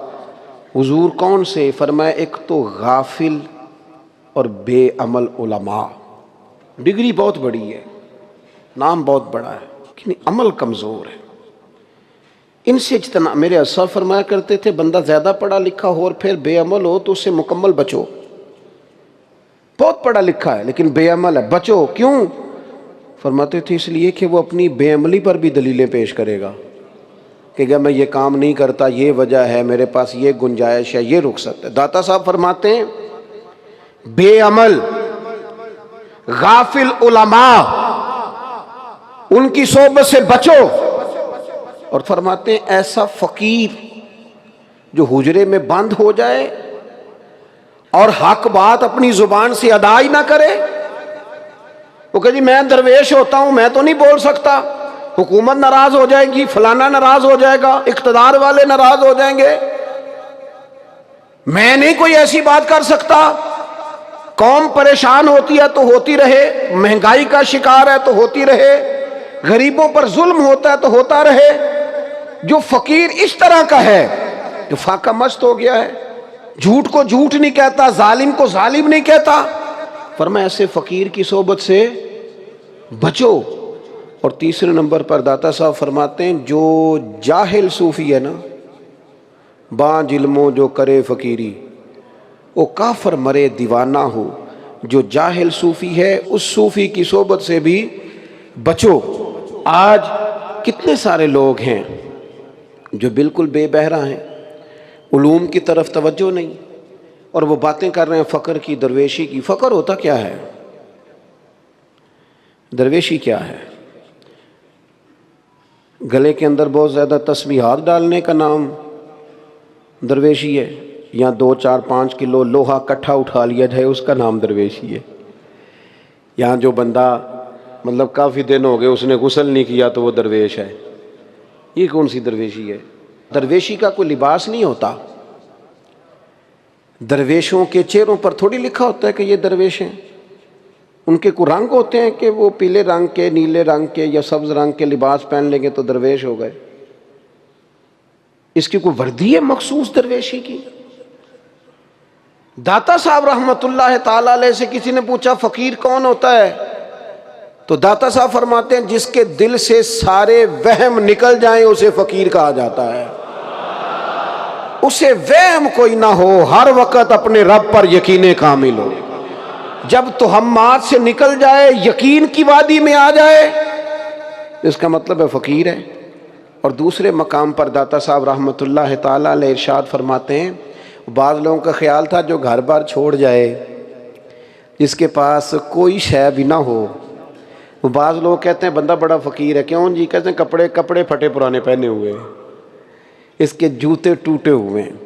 حضور کون سے؟ فرمایا ایک تو غافل اور بے عمل علماء، ڈگری بہت بڑی ہے، نام بہت بڑا ہے لیکن عمل کمزور ہے، ان سے اجتناب۔ میرے اسلاف فرمایا کرتے تھے بندہ زیادہ پڑھا لکھا ہو اور پھر بے عمل ہو تو اس سے مکمل بچو۔ بہت پڑھا لکھا ہے لیکن بے عمل ہے، بچو۔ کیوں؟ فرماتے تھے اس لیے کہ وہ اپنی بے عملی پر بھی دلیلیں پیش کرے گا کہ اگر میں یہ کام نہیں کرتا یہ وجہ ہے، میرے پاس یہ گنجائش ہے، یہ رخصت ہے۔ داتا صاحب فرماتے ہیں بے عمل غافل علماء ان کی صحبت سے بچو، اور فرماتے ہیں ایسا فقیر جو حجرے میں بند ہو جائے اور حق بات اپنی زبان سے ادا ہی نہ کرے. وہ کہ جی میں درویش ہوتا ہوں، میں تو نہیں بول سکتا، حکومت ناراض ہو جائے گی، فلانا ناراض ہو جائے گا، اقتدار والے ناراض ہو جائیں گے، میں نہیں کوئی ایسی بات کر سکتا. قوم پریشان ہوتی ہے تو ہوتی رہے، مہنگائی کا شکار ہے تو ہوتی رہے، غریبوں پر ظلم ہوتا ہے تو ہوتا رہے. جو فقیر اس طرح کا ہے جو فاقہ مست ہو گیا ہے، جھوٹ کو جھوٹ نہیں کہتا، ظالم کو ظالم نہیں کہتا، فرمایا ایسے فقیر کی صحبت سے بچو. اور تیسرے نمبر پر داتا صاحب فرماتے ہیں جو جاہل صوفی ہے نا، بانج علموں جو کرے فقیری، وہ کافر مرے دیوانہ ہو. جو جاہل صوفی ہے اس صوفی کی صحبت سے بھی بچو. آج کتنے سارے لوگ ہیں جو بالکل بے بہرا ہیں، علوم کی طرف توجہ نہیں، اور وہ باتیں کر رہے ہیں فقر کی، درویشی کی. فقر ہوتا کیا ہے؟ درویشی کیا ہے؟ گلے کے اندر بہت زیادہ تسبیحات ڈالنے کا نام درویشی ہے، یا 2 4 5 کلو لوہا کٹھا اٹھا لیا جائے اس کا نام درویشی ہے. یہاں جو بندہ مطلب کافی دن ہو گئے اس نے غسل نہیں کیا تو وہ درویش ہے، یہ کون سی درویشی ہے؟ درویشی کا کوئی لباس نہیں ہوتا. درویشوں کے چہروں پر تھوڑی لکھا ہوتا ہے کہ یہ درویش ہیں. ان کے کوئی رنگ ہوتے ہیں کہ وہ پیلے رنگ کے، نیلے رنگ کے یا سبز رنگ کے لباس پہن لیں گے تو درویش ہو گئے. اس کی کوئی وردی ہے مخصوص درویشی کی؟ داتا صاحب رحمت اللہ تعالی علیہ سے کسی نے پوچھا فقیر کون ہوتا ہے؟ تو داتا صاحب فرماتے ہیں جس کے دل سے سارے وہم نکل جائیں اسے فقیر کہا جاتا ہے. اسے وہم کوئی نہ ہو، ہر وقت اپنے رب پر یقین کامل ہو. جب توہمات سے نکل جائے، یقین کی وادی میں آ جائے، اس کا مطلب ہے فقیر ہے. اور دوسرے مقام پر داتا صاحب رحمت اللہ تعالی علیہ ارشاد فرماتے ہیں بعض لوگوں کا خیال تھا جو گھر بار چھوڑ جائے، جس کے پاس کوئی شے بھی نہ ہو، وہ بعض لوگ کہتے ہیں بندہ بڑا فقیر ہے. کیوں جی؟ کہتے ہیں کپڑے پھٹے پرانے پہنے ہوئے، اس کے جوتے ٹوٹے ہوئے ہیں،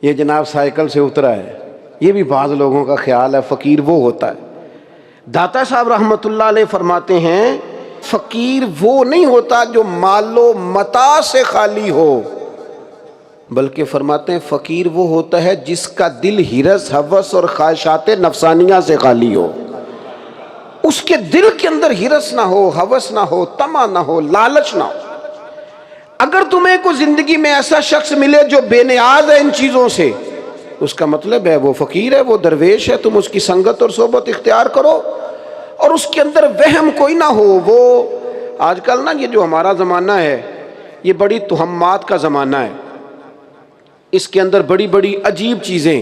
یہ جناب سائیکل سے اترا ہے. یہ بھی بعض لوگوں کا خیال ہے فقیر وہ ہوتا ہے. داتا صاحب رحمت اللہ علیہ فرماتے ہیں فقیر وہ نہیں ہوتا جو مال و متاع سے خالی ہو، بلکہ فرماتے ہیں فقیر وہ ہوتا ہے جس کا دل ہرس، ہوس اور خواہشات نفسانیہ سے خالی ہو. اس کے دل کے اندر ہرس نہ ہو، ہوس نہ ہو، طمع نہ ہو، لالچ نہ ہو. اگر تمہیں کوئی زندگی میں ایسا شخص ملے جو بے نیاز ہے ان چیزوں سے، اس کا مطلب ہے وہ فقیر ہے، وہ درویش ہے. تم اس کی سنگت اور صحبت اختیار کرو اور اس کے اندر وہم کوئی نہ ہو. وہ آج کل نا یہ جو ہمارا زمانہ ہے یہ بڑی توہمات کا زمانہ ہے. اس کے اندر بڑی بڑی عجیب چیزیں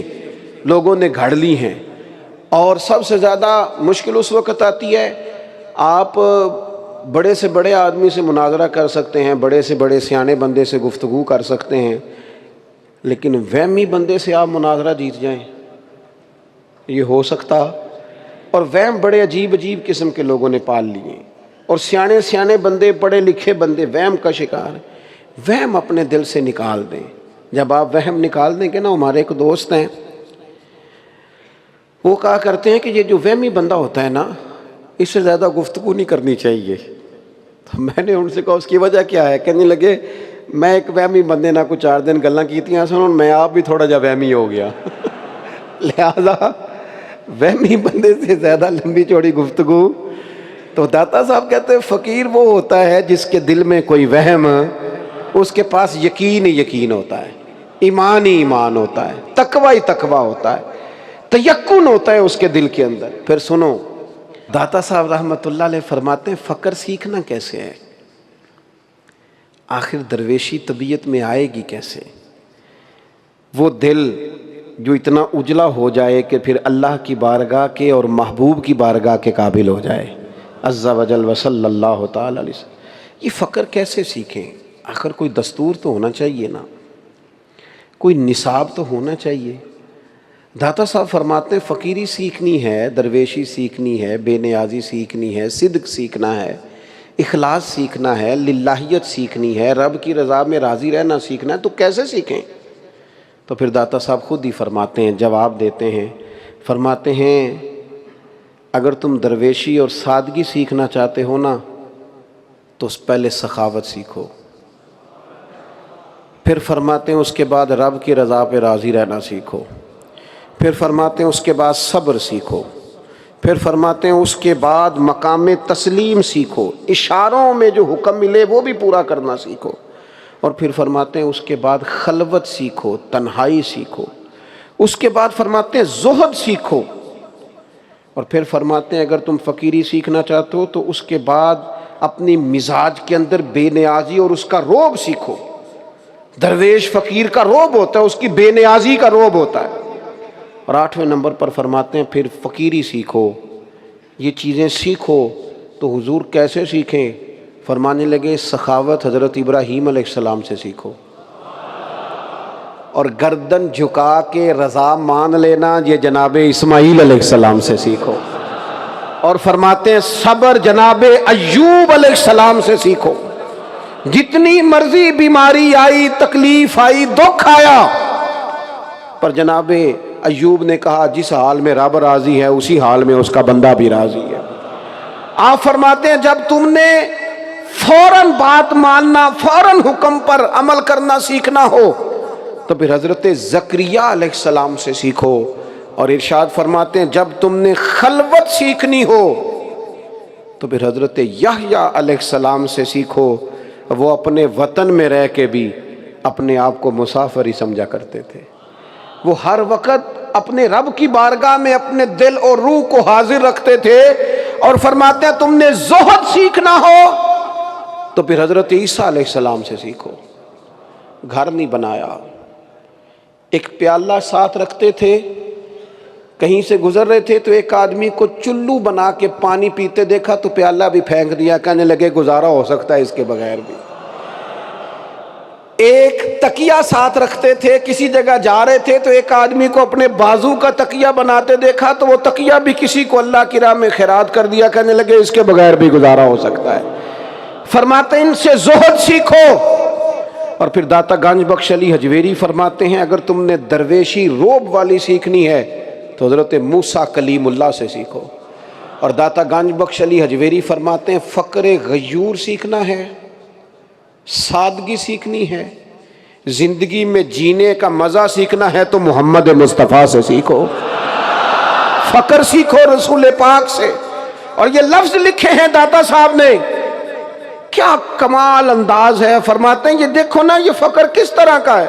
لوگوں نے گھڑ لی ہیں، اور سب سے زیادہ مشکل اس وقت آتی ہے آپ بڑے سے بڑے آدمی سے مناظرہ کر سکتے ہیں، بڑے سے بڑے سیانے بندے سے گفتگو کر سکتے ہیں، لیکن وہمی بندے سے آپ مناظرہ جیت جائیں، یہ ہو سکتا؟ اور وہم بڑے عجیب عجیب قسم کے لوگوں نے پال لیے، اور سیانے سیانے بندے، پڑھے لکھے بندے وہم کا شکار ہیں. وہم اپنے دل سے نکال دیں. جب آپ وہم نکال دیں گے نا، ہمارے ایک دوست ہیں وہ کہا کرتے ہیں کہ یہ جو وہمی بندہ ہوتا ہے نا اس سے زیادہ گفتگو نہیں کرنی چاہیے. تو میں نے ان سے کہا اس کی وجہ کیا ہے؟ کہنے لگے میں ایک وہمی بندے نہ کچھ 4 دن گلاں کیتیاں سن، میں آپ بھی تھوڑا جا وہمی ہو گیا. لہذا وہمی بندے سے زیادہ لمبی چوڑی گفتگو. تو داتا صاحب کہتے ہیں فقیر وہ ہوتا ہے جس کے دل میں کوئی وہم، اس کے پاس یقین ہی یقین ہوتا ہے، ایمان ہی ایمان ہوتا ہے، تقوی ہی تقوی ہوتا ہے، تیقن ہوتا ہے اس کے دل کے اندر. پھر سنو داتا صاحب رحمت اللہ علیہ فرماتے ہیں فقر سیکھنا کیسے ہے؟ آخر درویشی طبیعت میں آئے گی کیسے؟ وہ دل جو اتنا اجلا ہو جائے کہ پھر اللہ کی بارگاہ کے اور محبوب کی بارگاہ کے قابل ہو جائے عز و جل و صلی اللہ تعالی علیہ وسلم. یہ فقر کیسے سیکھیں؟ آخر کوئی دستور تو ہونا چاہیے نا، کوئی نصاب تو ہونا چاہیے. داتا صاحب فرماتے ہیں فقیری سیکھنی ہے، درویشی سیکھنی ہے، بے نیازی سیکھنی ہے، صدق سیکھنا ہے، اخلاص سیکھنا ہے، للہیت سیکھنی ہے، رب کی رضا میں راضی رہنا سیکھنا ہے. تو کیسے سیکھیں؟ تو پھر داتا صاحب خود ہی فرماتے ہیں، جواب دیتے ہیں، فرماتے ہیں اگر تم درویشی اور سادگی سیکھنا چاہتے ہو نا تو پہلے سخاوت سیکھو، پھر فرماتے ہیں اس کے بعد رب کی رضا پہ راضی رہنا سیکھو، پھر فرماتے ہیں اس کے بعد صبر سیکھو، پھر فرماتے ہیں اس کے بعد مقام تسلیم سیکھو، اشاروں میں جو حکم ملے وہ بھی پورا کرنا سیکھو، اور پھر فرماتے ہیں اس کے بعد خلوت سیکھو، تنہائی سیکھو، اس کے بعد فرماتے ہیں زہد سیکھو، اور پھر فرماتے ہیں اگر تم فقیری سیکھنا چاہتے ہو تو اس کے بعد اپنی مزاج کے اندر بے نیازی اور اس کا روب سیکھو۔ درویش فقیر کا روب ہوتا ہے، اس کی بے نیازی کا روب ہوتا ہے۔ اور 8ویں نمبر پر فرماتے ہیں پھر فقیری سیکھو، یہ چیزیں سیکھو۔ تو حضور کیسے سیکھیں؟ فرمانے لگے سخاوت حضرت ابراہیم علیہ السلام سے سیکھو، اور گردن جھکا کے رضا مان لینا یہ جناب اسماعیل علیہ السلام سے سیکھو، اور فرماتے ہیں صبر جناب ایوب علیہ السلام سے سیکھو۔ جتنی مرضی بیماری آئی، تکلیف آئی، دکھ آیا، پر جناب ایوب نے کہا جس حال میں رب راضی ہے اسی حال میں اس کا بندہ بھی راضی ہے۔ آپ فرماتے ہیں جب تم نے فوراً بات ماننا، فوراً حکم پر عمل کرنا سیکھنا ہو تو پھر حضرت زکریا علیہ السلام سے سیکھو، اور ارشاد فرماتے ہیں جب تم نے خلوت سیکھنی ہو تو پھر حضرت یحییٰ علیہ السلام سے سیکھو، وہ اپنے وطن میں رہ کے بھی اپنے آپ کو مسافر ہی سمجھا کرتے تھے، وہ ہر وقت اپنے رب کی بارگاہ میں اپنے دل اور روح کو حاضر رکھتے تھے، اور فرماتے ہیں تم نے زہد سیکھنا ہو تو پھر حضرت عیسیٰ علیہ السلام سے سیکھو۔ گھر نہیں بنایا، ایک پیالہ ساتھ رکھتے تھے، کہیں سے گزر رہے تھے تو ایک آدمی کو چلو بنا کے پانی پیتے دیکھا تو پیالہ بھی پھینک دیا، کہنے لگے گزارا ہو سکتا ہے اس کے بغیر بھی۔ ایک تکیہ ساتھ رکھتے تھے، کسی جگہ جا رہے تھے تو ایک آدمی کو اپنے بازو کا تکیہ بناتے دیکھا تو وہ تکیہ بھی کسی کو اللہ کی راہ میں خیرات کر دیا، کہنے لگے اس کے بغیر بھی گزارا ہو سکتا ہے۔ فرماتے ہیں ان سے زہد سیکھو۔ اور پھر داتا گنج بخش علی حجویری فرماتے ہیں اگر تم نے درویشی روب والی سیکھنی ہے تو حضرت موسیٰ کلیم اللہ سے سیکھو۔ اور داتا گنج بخش علی حجویری فرماتے ہیں فقر غیور سیکھنا ہے، سادگی سیکھنی ہے، زندگی میں جینے کا مزہ سیکھنا ہے تو محمد مصطفیٰ سے سیکھو، فقر سیکھو رسول پاک سے۔ اور یہ لفظ لکھے ہیں داتا صاحب نے، کیا کمال انداز ہے۔ فرماتے ہیں یہ دیکھو نا یہ فقر کس طرح کا ہے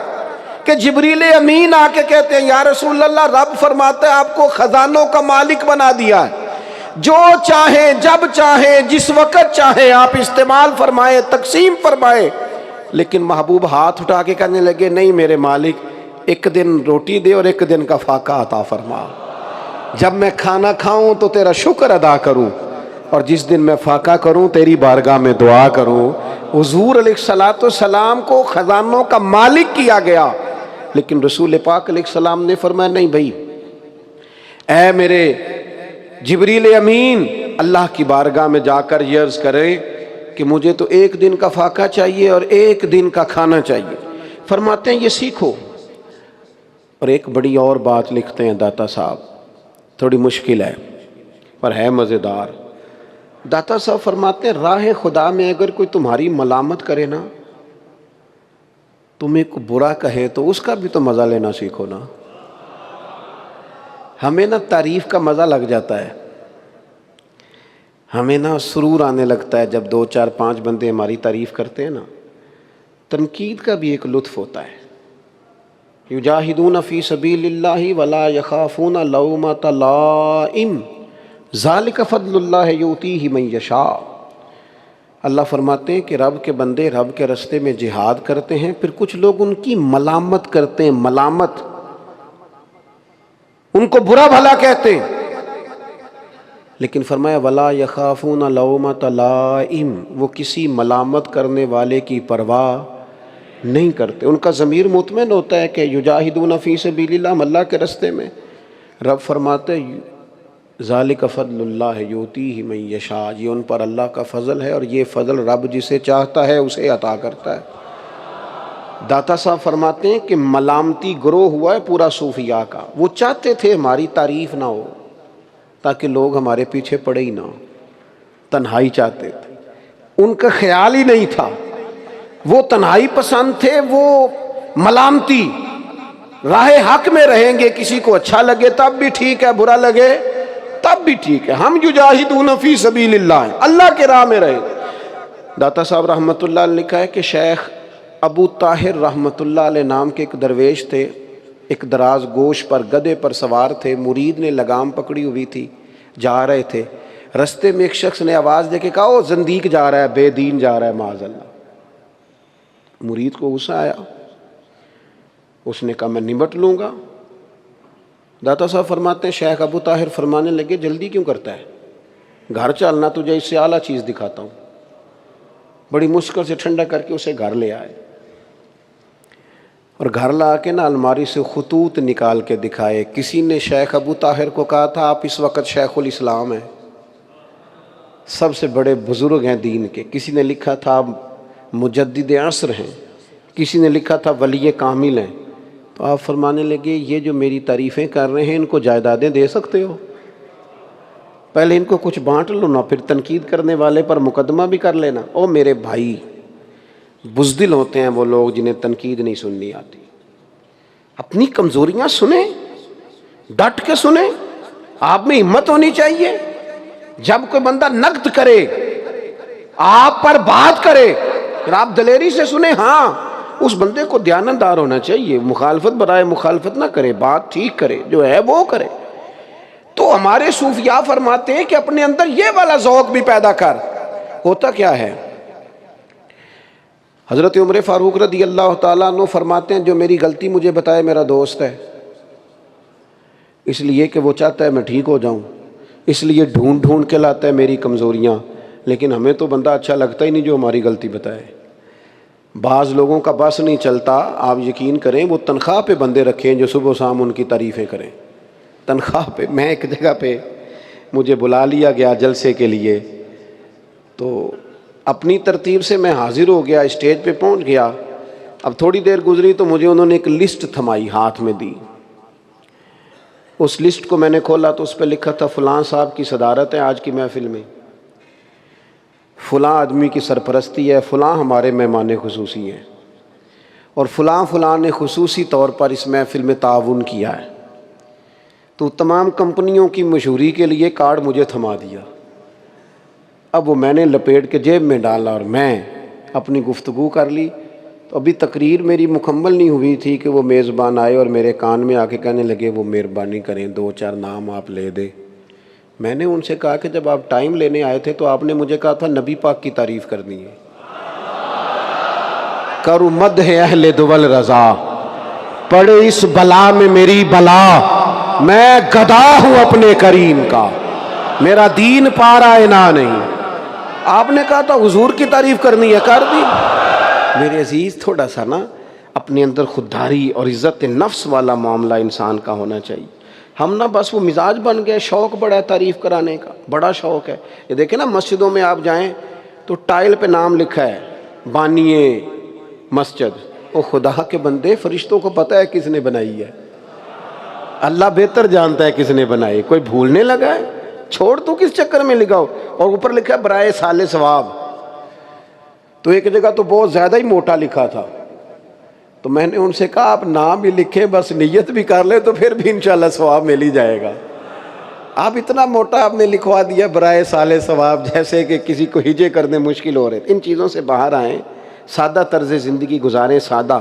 کہ جبریل امین آ کے کہتے ہیں یا رسول اللہ رب فرماتا ہے آپ کو خزانوں کا مالک بنا دیا ہے، جو چاہیں جب چاہیں جس وقت چاہیں آپ استعمال فرمائیں، تقسیم فرمائیں۔ لیکن محبوب ہاتھ اٹھا کے کہنے لگے نہیں میرے مالک، ایک دن روٹی دے اور ایک دن کا فاقہ عطا فرما، جب میں کھانا کھاؤں تو تیرا شکر ادا کروں، اور جس دن میں فاقہ کروں تیری بارگاہ میں دعا کروں۔ حضور علیہ السلام کو خزانوں کا مالک کیا گیا، لیکن رسول پاک علیہ السلام نے فرمایا نہیں بھائی، اے میرے جبریل امین اللہ کی بارگاہ میں جا کر یہ عرض کریں کہ مجھے تو ایک دن کا فاقہ چاہیے اور ایک دن کا کھانا چاہیے۔ فرماتے ہیں یہ سیکھو۔ اور ایک بڑی اور بات لکھتے ہیں داتا صاحب، تھوڑی مشکل ہے پر ہے مزیدار۔ داتا صاحب فرماتے ہیں راہ خدا میں اگر کوئی تمہاری ملامت کرے نا، تمہیں کو برا کہے تو اس کا بھی تو مزہ لینا سیکھو نا۔ ہمیں نا تعریف کا مزہ لگ جاتا ہے، ہمیں نا سرور آنے لگتا ہے جب 2 4 5 بندے ہماری تعریف کرتے ہیں نا۔ تنقید کا بھی ایک لطف ہوتا ہے، یجاہدون فی سبیل اللہ ولا یخافون لومۃ لائم ذالک فضل اللہ یؤتیہ من یشاء۔ اللہ فرماتے ہیں کہ رب کے بندے رب کے رستے میں جہاد کرتے ہیں، پھر کچھ لوگ ان کی ملامت کرتے ہیں، ملامت، ان کو برا بھلا کہتے ہیں، لیکن فرمایا ولا یخافون لومۃ لائم، وہ کسی ملامت کرنے والے کی پرواہ نہیں کرتے، ان کا ضمیر مطمئن ہوتا ہے کہ یجاہدون فی سبیل اللہ، ہم اللہ کے رستے میں۔ رب فرماتے ذالک فضل اللہ یؤتیہ من یشاء، یہ ان پر اللہ کا فضل ہے، اور یہ فضل رب جسے چاہتا ہے اسے عطا کرتا ہے۔ داتا صاحب فرماتے ہیں کہ ملامتی گروہ ہوا ہے پورا صوفیاء کا، وہ چاہتے تھے ہماری تعریف نہ ہو تاکہ لوگ ہمارے پیچھے پڑے ہی نہ ہو، تنہائی چاہتے تھے، ان کا خیال ہی نہیں تھا، وہ تنہائی پسند تھے، وہ ملامتی، راہ حق میں رہیں گے، کسی کو اچھا لگے تب بھی ٹھیک ہے، برا لگے تب بھی ٹھیک ہے، ہم یجاہدون فی سبیل اللہ، اللہ کے راہ میں رہیں۔ داتا صاحب رحمۃ اللہ علیہ نے لکھا ہے کہ شیخ ابو طاہر رحمۃ اللہ علیہ نام کے ایک درویش تھے، ایک دراز گوش پر گدھے پر سوار تھے، مرید نے لگام پکڑی ہوئی تھی، جا رہے تھے، رستے میں ایک شخص نے آواز دے کے کہا او زندیق جا رہا ہے، بے دین جا رہا ہے، معاذ اللہ۔ مرید کو غصہ آیا، اس نے کہا میں نمٹ لوں گا۔ داتا صاحب فرماتے ہیں شیخ ابو طاہر فرمانے لگے جلدی کیوں کرتا ہے، گھر چلنا، تجھے اس سے اعلیٰ چیز دکھاتا ہوں۔ بڑی مشکل سے ٹھنڈا کر کے اسے گھر لے آئے، اور گھر لا کے نا الماری سے خطوط نکال کے دکھائے۔ کسی نے شیخ ابو طاہر کو کہا تھا آپ اس وقت شیخ الاسلام ہیں، سب سے بڑے بزرگ ہیں دین کے، کسی نے لکھا تھا آپ مجدد عصر ہیں، کسی نے لکھا تھا ولی کامل ہیں۔ تو آپ فرمانے لگے یہ جو میری تعریفیں کر رہے ہیں ان کو جائیدادیں دے سکتے ہو؟ پہلے ان کو کچھ بانٹ لو نا، پھر تنقید کرنے والے پر مقدمہ بھی کر لینا۔ او میرے بھائی، بزدل ہوتے ہیں وہ لوگ جنہیں تنقید نہیں سننی آتی، اپنی کمزوریاں سنیں، ڈٹ کے سنیں، آپ میں ہمت ہونی چاہیے۔ جب کوئی بندہ نقد کرے، آپ پر بات کرے، پھر آپ دلیری سے سنیں، ہاں اس بندے کو دیانتدار ہونا چاہیے، مخالفت برائے مخالفت نہ کرے، بات ٹھیک کرے، جو ہے وہ کرے۔ تو ہمارے صوفیاء فرماتے ہیں کہ اپنے اندر یہ والا ذوق بھی پیدا کر۔ ہوتا کیا ہے، حضرت عمر فاروق رضی اللہ تعالیٰ عنہ فرماتے ہیں جو میری غلطی مجھے بتائے میرا دوست ہے، اس لیے کہ وہ چاہتا ہے میں ٹھیک ہو جاؤں، اس لیے ڈھونڈ ڈھونڈ کے لاتا ہے میری کمزوریاں، لیکن ہمیں تو بندہ اچھا لگتا ہی نہیں جو ہماری غلطی بتائے۔ بعض لوگوں کا بس نہیں چلتا، آپ یقین کریں وہ تنخواہ پہ بندے رکھیں جو صبح و شام ان کی تعریفیں کریں، تنخواہ پہ۔ میں ایک جگہ پہ مجھے بلا لیا گیا جلسے کے لیے، تو اپنی ترتیب سے میں حاضر ہو گیا، اسٹیج پہ پہنچ گیا۔ اب تھوڑی دیر گزری تو مجھے انہوں نے ایک لسٹ تھمائی، ہاتھ میں دی۔ اس لسٹ کو میں نے کھولا تو اس پہ لکھا تھا فلاں صاحب کی صدارت ہے آج کی محفل میں، فلاں آدمی کی سرپرستی ہے، فلاں ہمارے مہمان خصوصی ہیں، اور فلاں فلاں نے خصوصی طور پر اس محفل میں تعاون کیا ہے۔ تو تمام کمپنیوں کی مشہوری کے لیے کارڈ مجھے تھما دیا۔ اب وہ میں نے لپیٹ کے جیب میں ڈالا اور میں اپنی گفتگو کر لی۔ تو ابھی تقریر میری مکمل نہیں ہوئی تھی کہ وہ میزبان آئے اور میرے کان میں آ کے کہنے لگے وہ مہربانی کریں 2-4 نام آپ لے دیں۔ میں نے ان سے کہا کہ جب آپ ٹائم لینے آئے تھے تو آپ نے مجھے کہا تھا نبی پاک کی تعریف کرنی ہے، کرو مدح اہل دول رضا، پڑے اس بلا میں میری بلا، میں گدا ہوں اپنے کریم کا، میرا دین پارا انا نہیں۔ آپ نے کہا تھا حضور کی تعریف کرنی ہے، کر دی۔ میرے عزیز تھوڑا سا نا اپنے اندر خودداری اور عزت نفس والا معاملہ انسان کا ہونا چاہیے۔ ہم نا بس وہ مزاج بن گئے، شوق بڑا ہے تعریف کرانے کا، بڑا شوق ہے۔ یہ دیکھیں نا مسجدوں میں آپ جائیں تو ٹائل پہ نام لکھا ہے بانیے مسجد، وہ خدا کے بندے، فرشتوں کو پتہ ہے کس نے بنائی ہے، اللہ بہتر جانتا ہے کس نے بنائی، کوئی بھولنے لگا ہے، چھوڑ تو کس چکر میں لگاؤ۔ اور اوپر لکھا ہے برائے سال ثواب، تو ایک جگہ تو بہت زیادہ ہی موٹا لکھا تھا، تو میں نے ان سے کہا آپ نام بھی لکھیں بس نیت بھی کر لیں تو پھر بھی انشاءاللہ ثواب مل ہی جائے گا۔ آپ اتنا موٹا آپ نے لکھوا دیا برائے سال ثواب، جیسے کہ کسی کو ہجے کرنے مشکل ہو رہے۔ ان چیزوں سے باہر آئیں، سادہ طرز زندگی گزاریں، سادہ۔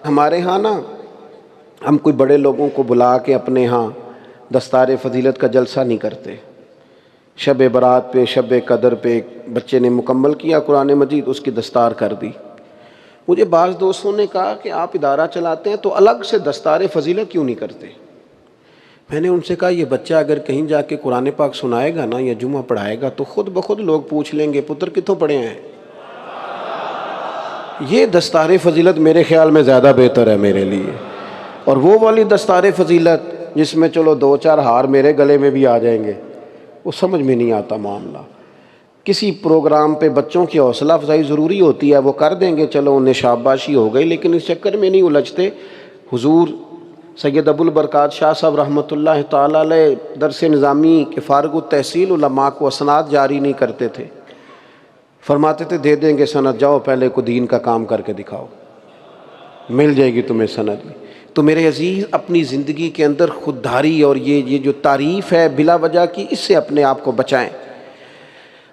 ہمارے ہاں نا ہم کوئی بڑے لوگوں کو بلا کے اپنے ہاں دستار فضیلت کا جلسہ نہیں کرتے۔ شب برات پہ، شب قدر پہ بچے نے مکمل کیا قرآن مجید، اس کی دستار کر دی۔ مجھے بعض دوستوں نے کہا کہ آپ ادارہ چلاتے ہیں تو الگ سے دستار فضیلت کیوں نہیں کرتے؟ میں نے ان سے کہا یہ بچہ اگر کہیں جا کے قرآن پاک سنائے گا نا یا جمعہ پڑھائے گا تو خود بخود لوگ پوچھ لیں گے پتر کتوں پڑھے ہیں۔ یہ دستار فضیلت میرے خیال میں زیادہ بہتر ہے میرے لیے، اور وہ والی دستار فضیلت جس میں چلو 2-4 ہار میرے گلے میں بھی آ جائیں گے، وہ سمجھ میں نہیں آتا معاملہ۔ کسی پروگرام پہ بچوں کی حوصلہ افزائی ضروری ہوتی ہے، وہ کر دیں گے، چلو انہیں شاباشی ہو گئی، لیکن اس چکر میں نہیں الجھتے۔ حضور سید ابو البرکات شاہ صاحب رحمۃ اللہ تعالی علیہ درس نظامی کے فارغ التحصیل علماء کو اسناد جاری نہیں کرتے تھے، فرماتے تھے دے دیں گے سند، جاؤ پہلے کو دین کا کام کر کے دکھاؤ، مل جائے گی تمہیں سند۔ تو میرے عزیز، اپنی زندگی کے اندر خودداری اور یہ جو تعریف ہے بلا وجہ کی، اس سے اپنے آپ کو بچائیں۔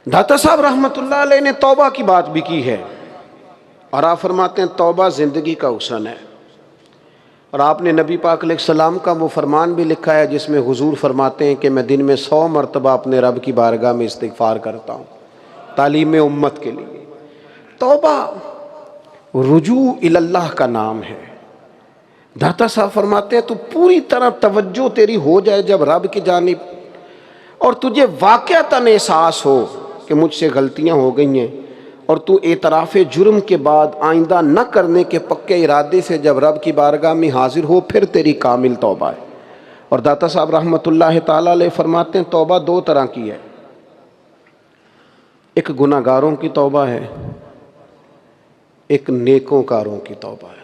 داتا صاحب رحمۃ اللہ علیہ نے توبہ کی بات بھی کی ہے، اور آپ فرماتے ہیں توبہ زندگی کا حسن ہے۔ اور آپ نے نبی پاک علیہ السلام کا وہ فرمان بھی لکھا ہے جس میں حضور فرماتے ہیں کہ میں دن میں 100 مرتبہ اپنے رب کی بارگاہ میں استغفار کرتا ہوں، تعلیم امت کے لیے۔ توبہ رجوع اللہ کا نام ہے۔ داتا صاحب فرماتے ہیں تو پوری طرح توجہ تیری ہو جائے جب رب کی جانب، اور تجھے واقعتاً احساس ہو کہ مجھ سے غلطیاں ہو گئی ہیں، اور تو اعتراف جرم کے بعد آئندہ نہ کرنے کے پکے ارادے سے جب رب کی بارگاہ میں حاضر ہو، پھر تیری کامل توبہ ہے۔ اور داتا صاحب رحمۃ اللہ تعالی علیہ فرماتے ہیں توبہ 2 طرح کی ہے، ایک گناہ گاروں کی توبہ ہے، ایک نیکوں کاروں کی توبہ ہے۔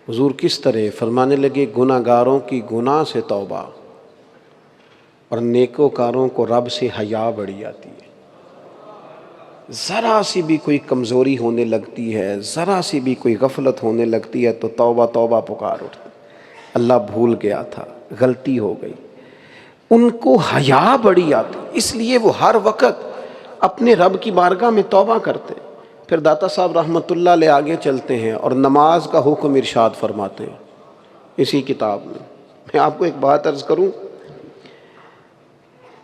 حضور کس طرح فرمانے لگے، گناہ گاروں کی گناہ سے توبہ، اور نیکوں کاروں کو رب سے حیا بڑی آتی ہے۔ ذرا سی بھی کوئی کمزوری ہونے لگتی ہے، ذرا سی بھی کوئی غفلت ہونے لگتی ہے تو توبہ توبہ پکار اٹھتے، اللہ بھول گیا تھا، غلطی ہو گئی۔ ان کو حیا بڑی آتی، اس لیے وہ ہر وقت اپنے رب کی بارگاہ میں توبہ کرتے۔ پھر داتا صاحب رحمۃ اللہ علیہ آگے چلتے ہیں اور نماز کا حکم ارشاد فرماتے ہیں اسی کتاب میں۔ میں آپ کو ایک بات عرض کروں،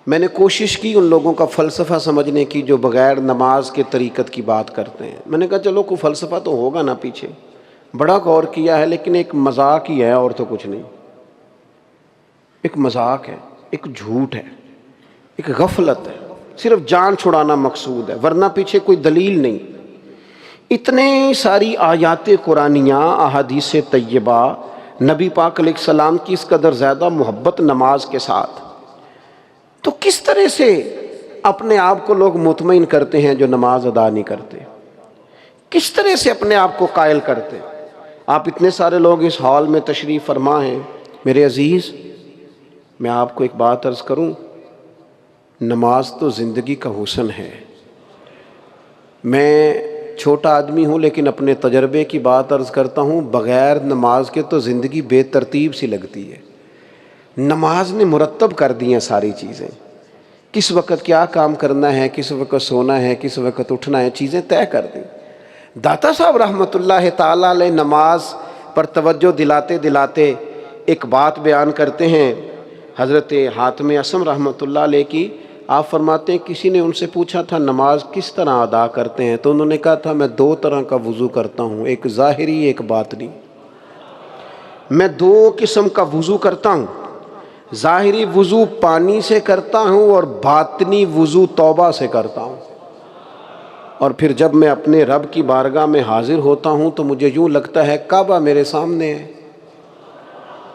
میں نے کوشش کی ان لوگوں کا فلسفہ سمجھنے کی جو بغیر نماز کے طریقت کی بات کرتے ہیں۔ میں نے کہا چلو کوئی فلسفہ تو ہوگا نا پیچھے، بڑا غور کیا ہے، لیکن ایک مذاق ہی ہے اور تو کچھ نہیں، ایک مذاق ہے، ایک جھوٹ ہے، ایک غفلت ہے، صرف جان چھڑانا مقصود ہے، ورنہ پیچھے کوئی دلیل نہیں۔ اتنے ساری آیات قرآنیہ، احادیث طیبہ، نبی پاک علیہ السلام کی اس قدر زیادہ محبت نماز کے ساتھ، تو کس طرح سے اپنے آپ کو لوگ مطمئن کرتے ہیں جو نماز ادا نہیں کرتے؟ کس طرح سے اپنے آپ کو قائل کرتے؟ آپ اتنے سارے لوگ اس ہال میں تشریف فرما ہیں، میرے عزیز میں آپ کو ایک بات عرض کروں، نماز تو زندگی کا حسن ہے۔ میں چھوٹا آدمی ہوں لیکن اپنے تجربے کی بات عرض کرتا ہوں، بغیر نماز کے تو زندگی بے ترتیب سی لگتی ہے۔ نماز نے مرتب کر دی ہیں ساری چیزیں، کس وقت کیا کام کرنا ہے، کس وقت سونا ہے، کس وقت اٹھنا ہے، چیزیں طے کر دیں۔ داتا صاحب رحمۃ اللہ تعالی علیہ نماز پر توجہ دلاتے دلاتے ایک بات بیان کرتے ہیں حضرت حاتم اصم رحمۃ اللہ علیہ کی۔ آپ فرماتے ہیں کسی نے ان سے پوچھا تھا نماز کس طرح ادا کرتے ہیں، تو انہوں نے کہا تھا میں 2 طرح کا وضو کرتا ہوں، ایک ظاہری ایک باطنی۔ میں 2 قسم کا وضو کرتا ہوں، ظاہری وضو پانی سے کرتا ہوں اور باطنی وضو توبہ سے کرتا ہوں۔ اور پھر جب میں اپنے رب کی بارگاہ میں حاضر ہوتا ہوں تو مجھے یوں لگتا ہے کعبہ میرے سامنے ہے،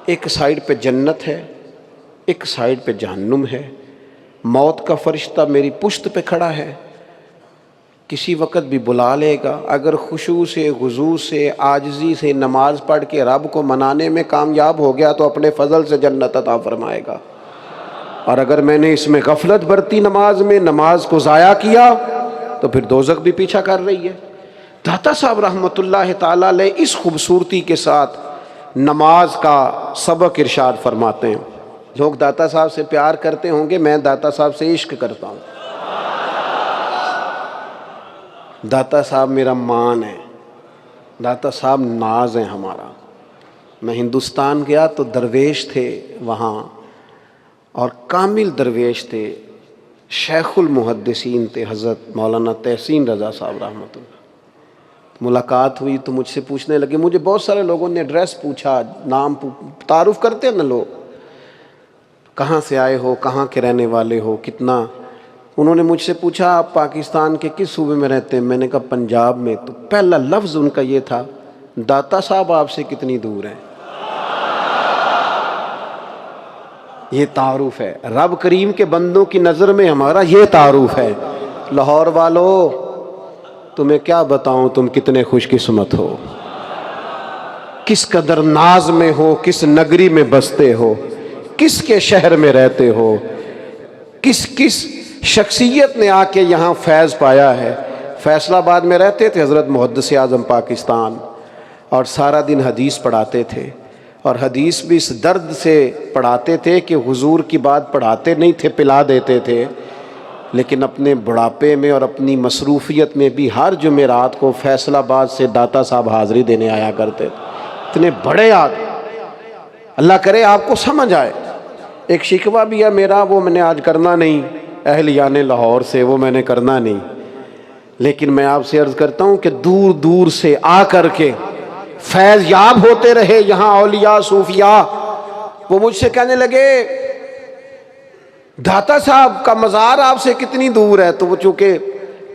ایک سائیڈ پہ جنت ہے، ایک سائیڈ پہ جہنم ہے، موت کا فرشتہ میری پشت پہ کھڑا ہے، کسی وقت بھی بلا لے گا۔ اگر خشوع سے، خضوع سے، عاجزی سے نماز پڑھ کے رب کو منانے میں کامیاب ہو گیا تو اپنے فضل سے جنت عطا فرمائے گا، اور اگر میں نے اس میں غفلت برتی نماز میں، نماز کو ضائع کیا، تو پھر دوزخ بھی پیچھا کر رہی ہے۔ داتا صاحب رحمۃ اللہ تعالی علیہ اس خوبصورتی کے ساتھ نماز کا سبق ارشاد فرماتے ہیں۔ لوگ داتا صاحب سے پیار کرتے ہوں گے، میں داتا صاحب سے عشق کرتا ہوں۔ داتا صاحب میرا مان ہے، داتا صاحب ناز ہیں ہمارا۔ میں ہندوستان گیا تو درویش تھے وہاں، اور کامل درویش تھے، شیخ المحدثین تھے حضرت مولانا تحسین رضا صاحب رحمۃ اللہ۔ ملاقات ہوئی تو مجھ سے پوچھنے لگے، مجھے بہت سارے لوگوں نے ایڈریس پوچھا، نام تعارف کرتے ہیں نا لوگ، کہاں سے آئے ہو، کہاں کے رہنے والے ہو، کتنا۔ انہوں نے مجھ سے پوچھا آپ پاکستان کے کس صوبے میں رہتے ہیں، میں نے کہا پنجاب میں۔ تو پہلا لفظ ان کا یہ تھا، داتا صاحب آپ سے کتنی دور ہیں۔ یہ تعارف ہے، رب کریم کے بندوں کی نظر میں ہمارا یہ تعارف ہے۔ لاہور والو تمہیں کیا بتاؤں تم کتنے خوش قسمت ہو، کس قدر ناز میں ہو، کس نگری میں بستے ہو، کس کے شہر میں رہتے ہو، کس شخصیت نے آ کے یہاں فیض پایا ہے۔ فیصل آباد میں رہتے تھے حضرت محدث اعظم پاکستان، اور سارا دن حدیث پڑھاتے تھے، اور حدیث بھی اس درد سے پڑھاتے تھے کہ حضور کی بات پڑھاتے نہیں تھے، پلا دیتے تھے، لیکن اپنے بڑھاپے میں اور اپنی مصروفیت میں بھی ہر جمعرات کو فیصل آباد سے داتا صاحب حاضری دینے آیا کرتے تھے۔ اتنے بڑے آدمی، اللہ کرے آپ کو سمجھ آئے۔ ایک شکوہ بھی ہے میرا، وہ میں نے آج کرنا نہیں، اہلیان لاہور سے، وہ میں نے کرنا نہیں، لیکن میں آپ سے عرض کرتا ہوں کہ دور دور سے آ کر کے فیض یاب ہوتے رہے یہاں اولیاء صوفیاء، وہ مجھ سے کہنے لگے داتا صاحب کا مزار آپ سے کتنی دور ہے؟ تو وہ چونکہ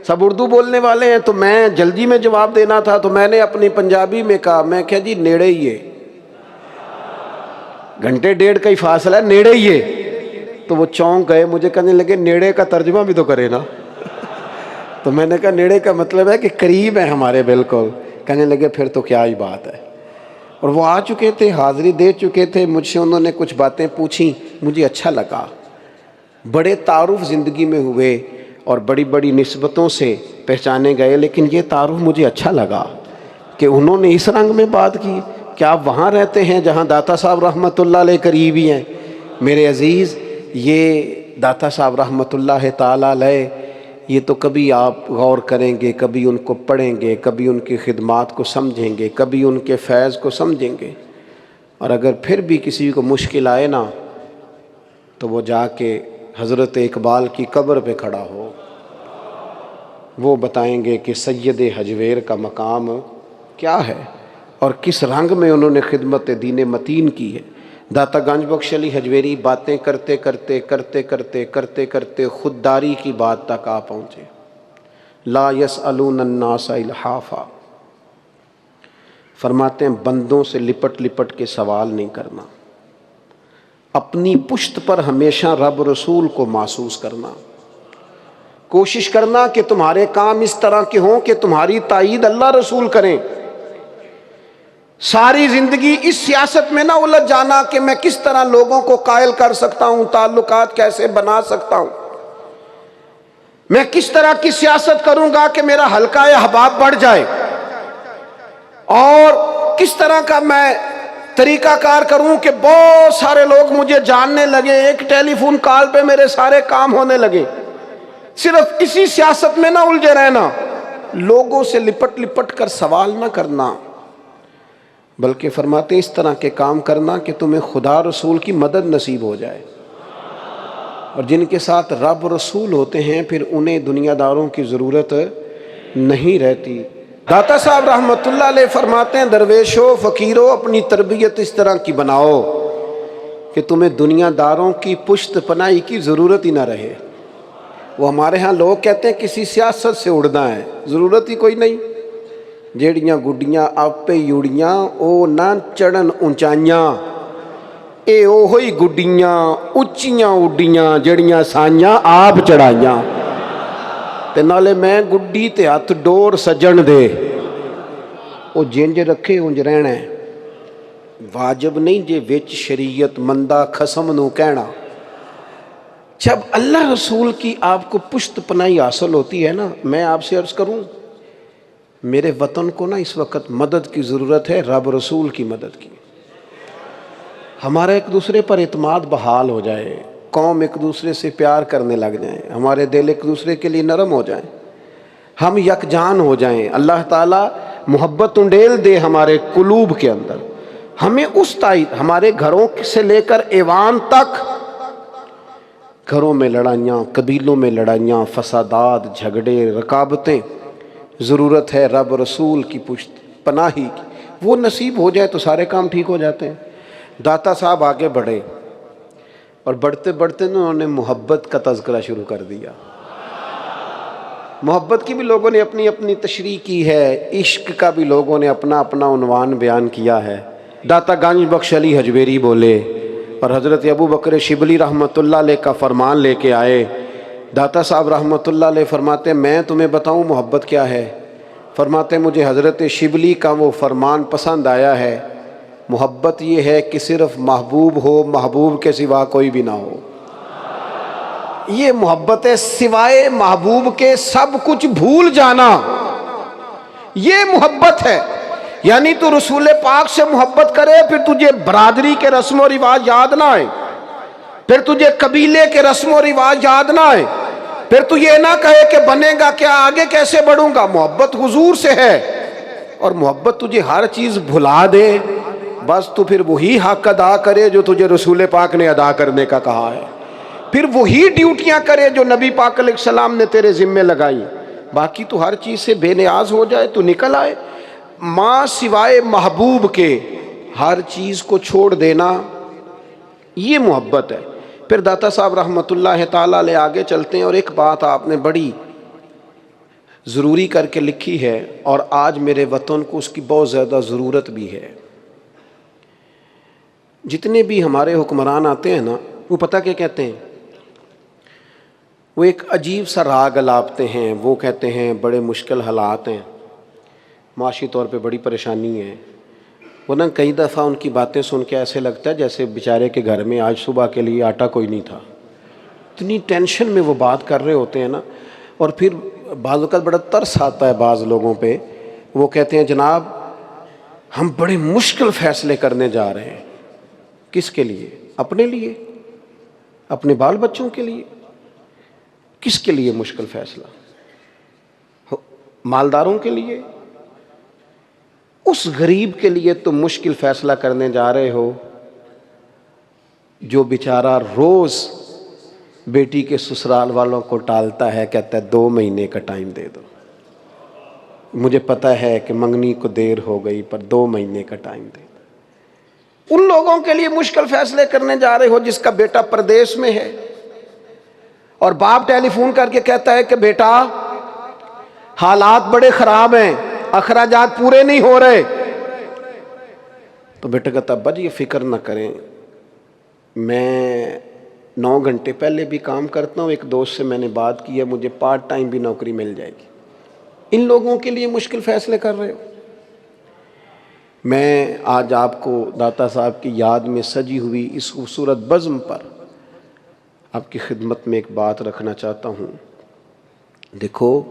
سب اردو بولنے والے ہیں تو میں جلدی میں جواب دینا تھا، تو میں نے اپنی پنجابی میں کہا، میں کہا جی نیڑے ہی ہے، گھنٹے ڈیڑھ کا ہی فاصلہ ہے، نیڑے ہی ہے۔ تو وہ چونک گئے، مجھے کہنے لگے نیڑے کا ترجمہ بھی تو کرے نا۔ تو میں نے کہا نیڑے کا مطلب ہے کہ قریب ہے ہمارے بالکل۔ کہنے لگے پھر تو کیا ہی بات ہے۔ اور وہ آ چکے تھے، حاضری دے چکے تھے، مجھ سے انہوں نے کچھ باتیں پوچھیں، مجھے اچھا لگا، بڑے تعارف زندگی میں ہوئے اور بڑی بڑی نسبتوں سے پہچانے گئے، لیکن یہ تعارف مجھے اچھا لگا کہ انہوں نے اس رنگ میں بات کی کہ آپ وہاں رہتے ہیں جہاں داتا صاحب رحمۃ اللہ علیہ قریب ہی ہیں۔ میرے عزیز، یہ داتا صاحب رحمۃ اللہ تعالیٰ علیہ، یہ تو کبھی آپ غور کریں گے، کبھی ان کو پڑھیں گے، کبھی ان کی خدمات کو سمجھیں گے، کبھی ان کے فیض کو سمجھیں گے، اور اگر پھر بھی کسی کو مشکل آئے نا تو وہ جا کے حضرت اقبال کی قبر پہ کھڑا ہو، وہ بتائیں گے کہ سید حجویر کا مقام کیا ہے اور کس رنگ میں انہوں نے خدمت دین متین کی ہے۔ داتا گنج بخش علی حجویری باتیں کرتے کرتے کرتے کرتے کرتے کرتے خودداری کی بات تک آ پہنچے۔ لا یسألون الناس الحافا، فرماتے ہیں بندوں سے لپٹ لپٹ کے سوال نہیں کرنا، اپنی پشت پر ہمیشہ رب رسول کو محسوس کرنا، کوشش کرنا کہ تمہارے کام اس طرح کے ہوں کہ تمہاری تائید اللہ رسول کریں۔ ساری زندگی اس سیاست میں نہ الجھ جانا کہ میں کس طرح لوگوں کو قائل کر سکتا ہوں، تعلقات کیسے بنا سکتا ہوں، میں کس طرح کی سیاست کروں گا کہ میرا حلقہ احباب بڑھ جائے، اور کس طرح کا میں طریقہ کار کروں کہ بہت سارے لوگ مجھے جاننے لگے، ایک ٹیلی فون کال پہ میرے سارے کام ہونے لگے۔ صرف اسی سیاست میں نہ الجھے رہنا، لوگوں سے لپٹ لپٹ کر سوال نہ کرنا، بلکہ فرماتے اس طرح کے کام کرنا کہ تمہیں خدا رسول کی مدد نصیب ہو جائے، اور جن کے ساتھ رب رسول ہوتے ہیں پھر انہیں دنیا داروں کی ضرورت نہیں رہتی۔ داتا صاحب رحمۃ اللہ علیہ فرماتے ہیں درویشو فقیرو اپنی تربیت اس طرح کی بناؤ کہ تمہیں دنیا داروں کی پشت پناہی کی ضرورت ہی نہ رہے۔ وہ ہمارے ہاں لوگ کہتے ہیں کسی سیاست سے اڑنا ہے، ضرورت ہی کوئی نہیں۔ جیڑیاں گڈیاں آپے یوڑیاں او نہ چڑھن اونچائیاں، اے اوہی گڈیاں اچیاں اڈیاں جیڑیاں سائیاں آپ چڑھائیاں، تے نالے میں گڈی تے ہاتھ ڈور سجن دے، او جنج رکھے انج رہنا ہے، واجب نہیں جے وچ شریعت مندہ خسم نو کہنا۔ جب اللہ رسول کی آپ کو پشت پناہی حاصل ہوتی ہے نا، میں آپ سے عرض کروں میرے وطن کو نا اس وقت مدد کی ضرورت ہے، رب رسول کی مدد کی۔ ہمارا ایک دوسرے پر اعتماد بحال ہو جائے، قوم ایک دوسرے سے پیار کرنے لگ جائیں، ہمارے دل ایک دوسرے کے لیے نرم ہو جائیں، ہم یکجان ہو جائیں، اللہ تعالیٰ محبت انڈیل دے ہمارے قلوب کے اندر، ہمیں اس تائید ہمارے گھروں سے لے کر ایوان تک، گھروں میں لڑائیاں، قبیلوں میں لڑائیاں، فسادات، جھگڑے، رکابتیں، ضرورت ہے رب رسول کی پشت پناہی کی، وہ نصیب ہو جائے تو سارے کام ٹھیک ہو جاتے ہیں۔ داتا صاحب آگے بڑھے اور بڑھتے بڑھتے انہوں نے محبت کا تذکرہ شروع کر دیا۔ محبت کی بھی لوگوں نے اپنی اپنی تشریح کی ہے، عشق کا بھی لوگوں نے اپنا اپنا عنوان بیان کیا ہے۔ داتا گنج بخش علی حجویری بولے اور حضرت ابو بکر شبلی رحمۃ اللہ علیہ کا فرمان لے کے آئے۔ داتا صاحب رحمۃ اللہ علیہ فرماتے ہیں میں تمہیں بتاؤں محبت کیا ہے؟ فرماتے ہیں مجھے حضرت شبلی کا وہ فرمان پسند آیا ہے، محبت یہ ہے کہ صرف محبوب ہو، محبوب کے سوا کوئی بھی نہ ہو۔ یہ محبت ہے، سوائے محبوب کے سب کچھ بھول جانا، یہ محبت ہے۔ یعنی تو رسول پاک سے محبت کرے، پھر تجھے برادری کے رسم و رواج یاد نہ آئے، پھر تجھے قبیلے کے رسم و رواج یاد نہ آئے، پھر تو یہ نہ کہے کہ بنے گا کیا، آگے کیسے بڑھوں گا۔ محبت حضور سے ہے، اور محبت تجھے ہر چیز بھلا دے، بس تو پھر وہی حق ادا کرے جو تجھے رسول پاک نے ادا کرنے کا کہا ہے، پھر وہی ڈیوٹیاں کرے جو نبی پاک علیہ السلام نے تیرے ذمے لگائی، باقی تو ہر چیز سے بے نیاز ہو جائے تو نکل آئے۔ ماں سوائے محبوب کے ہر چیز کو چھوڑ دینا، یہ محبت ہے۔ پھر داتا صاحب رحمۃ اللہ تعالیٰ علیہ آگے چلتے ہیں، اور ایک بات آپ نے بڑی ضروری کر کے لکھی ہے، اور آج میرے وطن کو اس کی بہت زیادہ ضرورت بھی ہے۔ جتنے بھی ہمارے حکمران آتے ہیں نا، وہ پتہ کیا کہتے ہیں؟ وہ ایک عجیب سا راگ الاپتے ہیں، وہ کہتے ہیں بڑے مشکل حالات ہیں، معاشی طور پہ بڑی پریشانی ہے۔ وہ نا کئی دفعہ ان کی باتیں سن کے ایسے لگتا ہے جیسے بیچارے کے گھر میں آج صبح کے لیے آٹا کوئی نہیں تھا، اتنی ٹینشن میں وہ بات کر رہے ہوتے ہیں نا۔ اور پھر بعض اوقات بڑا ترس آتا ہے بعض لوگوں پہ، وہ کہتے ہیں جناب ہم بڑے مشکل فیصلے کرنے جا رہے ہیں۔ کس کے لیے؟ اپنے لیے، اپنے بال بچوں کے لیے؟ کس کے لیے مشکل فیصلہ؟ مالداروں کے لیے؟ اس غریب کے لیے تم مشکل فیصلہ کرنے جا رہے ہو جو بیچارہ روز بیٹی کے سسرال والوں کو ٹالتا ہے، کہتا ہے 2 مہینے کا ٹائم دے دو، مجھے پتہ ہے کہ منگنی کو دیر ہو گئی پر 2 مہینے کا ٹائم دے دو۔ ان لوگوں کے لیے مشکل فیصلے کرنے جا رہے ہو جس کا بیٹا پردیس میں ہے، اور باپ ٹیلی فون کر کے کہتا ہے کہ بیٹا حالات بڑے خراب ہیں، اخراجات پورے نہیں ہو رہے۔ تو بیٹا کہتا ابا جی یہ فکر نہ کریں، میں 9 گھنٹے پہلے بھی کام کرتا ہوں، ایک دوست سے میں نے بات کی ہے، مجھے پارٹ ٹائم بھی نوکری مل جائے گی۔ ان لوگوں کے لیے مشکل فیصلے کر رہے ہو۔ میں آج آپ کو داتا صاحب کی یاد میں سجی ہوئی اس خوبصورت بزم پر آپ کی خدمت میں ایک بات رکھنا چاہتا ہوں۔ دیکھو،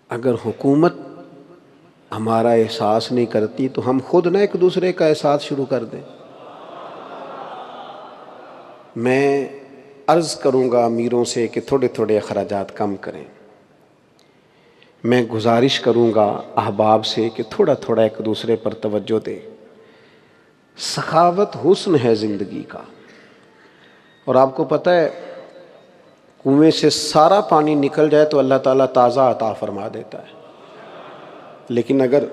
اگر حکومت ہمارا احساس نہیں کرتی تو ہم خود نہ ایک دوسرے کا احساس شروع کر دیں۔ میں عرض کروں گا امیروں سے کہ تھوڑے تھوڑے اخراجات کم کریں۔ میں گزارش کروں گا احباب سے کہ تھوڑا تھوڑا ایک دوسرے پر توجہ دیں۔ سخاوت حسن ہے زندگی کا، اور آپ کو پتہ ہے کنویں سے سارا پانی نکل جائے تو اللہ تعالیٰ تازہ عطا فرما دیتا ہے، لیکن اگر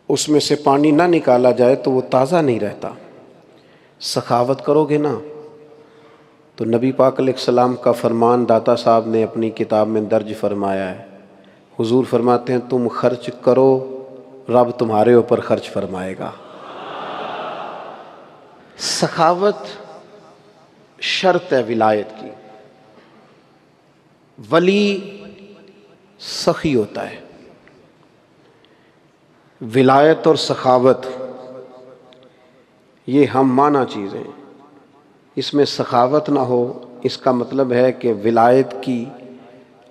اس میں سے پانی نہ نکالا جائے تو وہ تازہ نہیں رہتا۔ سخاوت کرو گے نا تو نبی پاک علیہ السلام کا فرمان داتا صاحب نے اپنی کتاب میں درج فرمایا ہے۔ حضور فرماتے ہیں تم خرچ کرو، رب تمہارے اوپر خرچ فرمائے گا۔ سخاوت شرط ہے ولایت کی۔ ولی سخی ہوتا ہے۔ ولایت اور سخاوت یہ ہم معنی چیزیں، اس میں سخاوت نہ ہو اس کا مطلب ہے کہ ولایت کی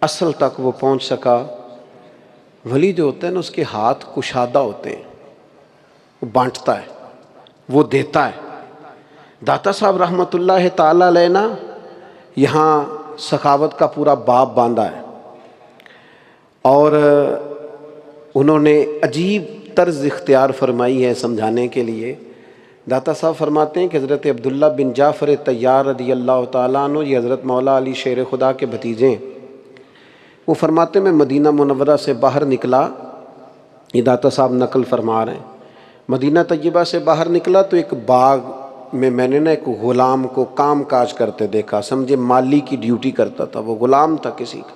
اصل تک وہ پہنچ سکا۔ ولی جو ہوتا ہے نا اس کے ہاتھ کشادہ ہوتے ہیں، وہ بانٹتا ہے، وہ دیتا ہے۔ داتا صاحب رحمۃ اللہ تعالی علیہ نا یہاں سخاوت کا پورا باب باندھا ہے، اور انہوں نے عجیب طرز اختیار فرمائی ہے سمجھانے کے لیے۔ داتا صاحب فرماتے ہیں کہ حضرت عبداللہ بن جعفر طیار رضی اللہ تعالیٰ عنہ، یہ حضرت مولا علی شیر خدا کے بھتیجے ہیں، وہ فرماتے ہیں میں مدینہ منورہ سے باہر نکلا، یہ داتا صاحب نقل فرما رہے ہیں، مدینہ طیبہ سے باہر نکلا تو ایک باغ میں نے نا ایک غلام کو کام کاج کرتے دیکھا، سمجھے مالی کی ڈیوٹی کرتا تھا، وہ غلام تھا کسی کا۔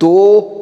2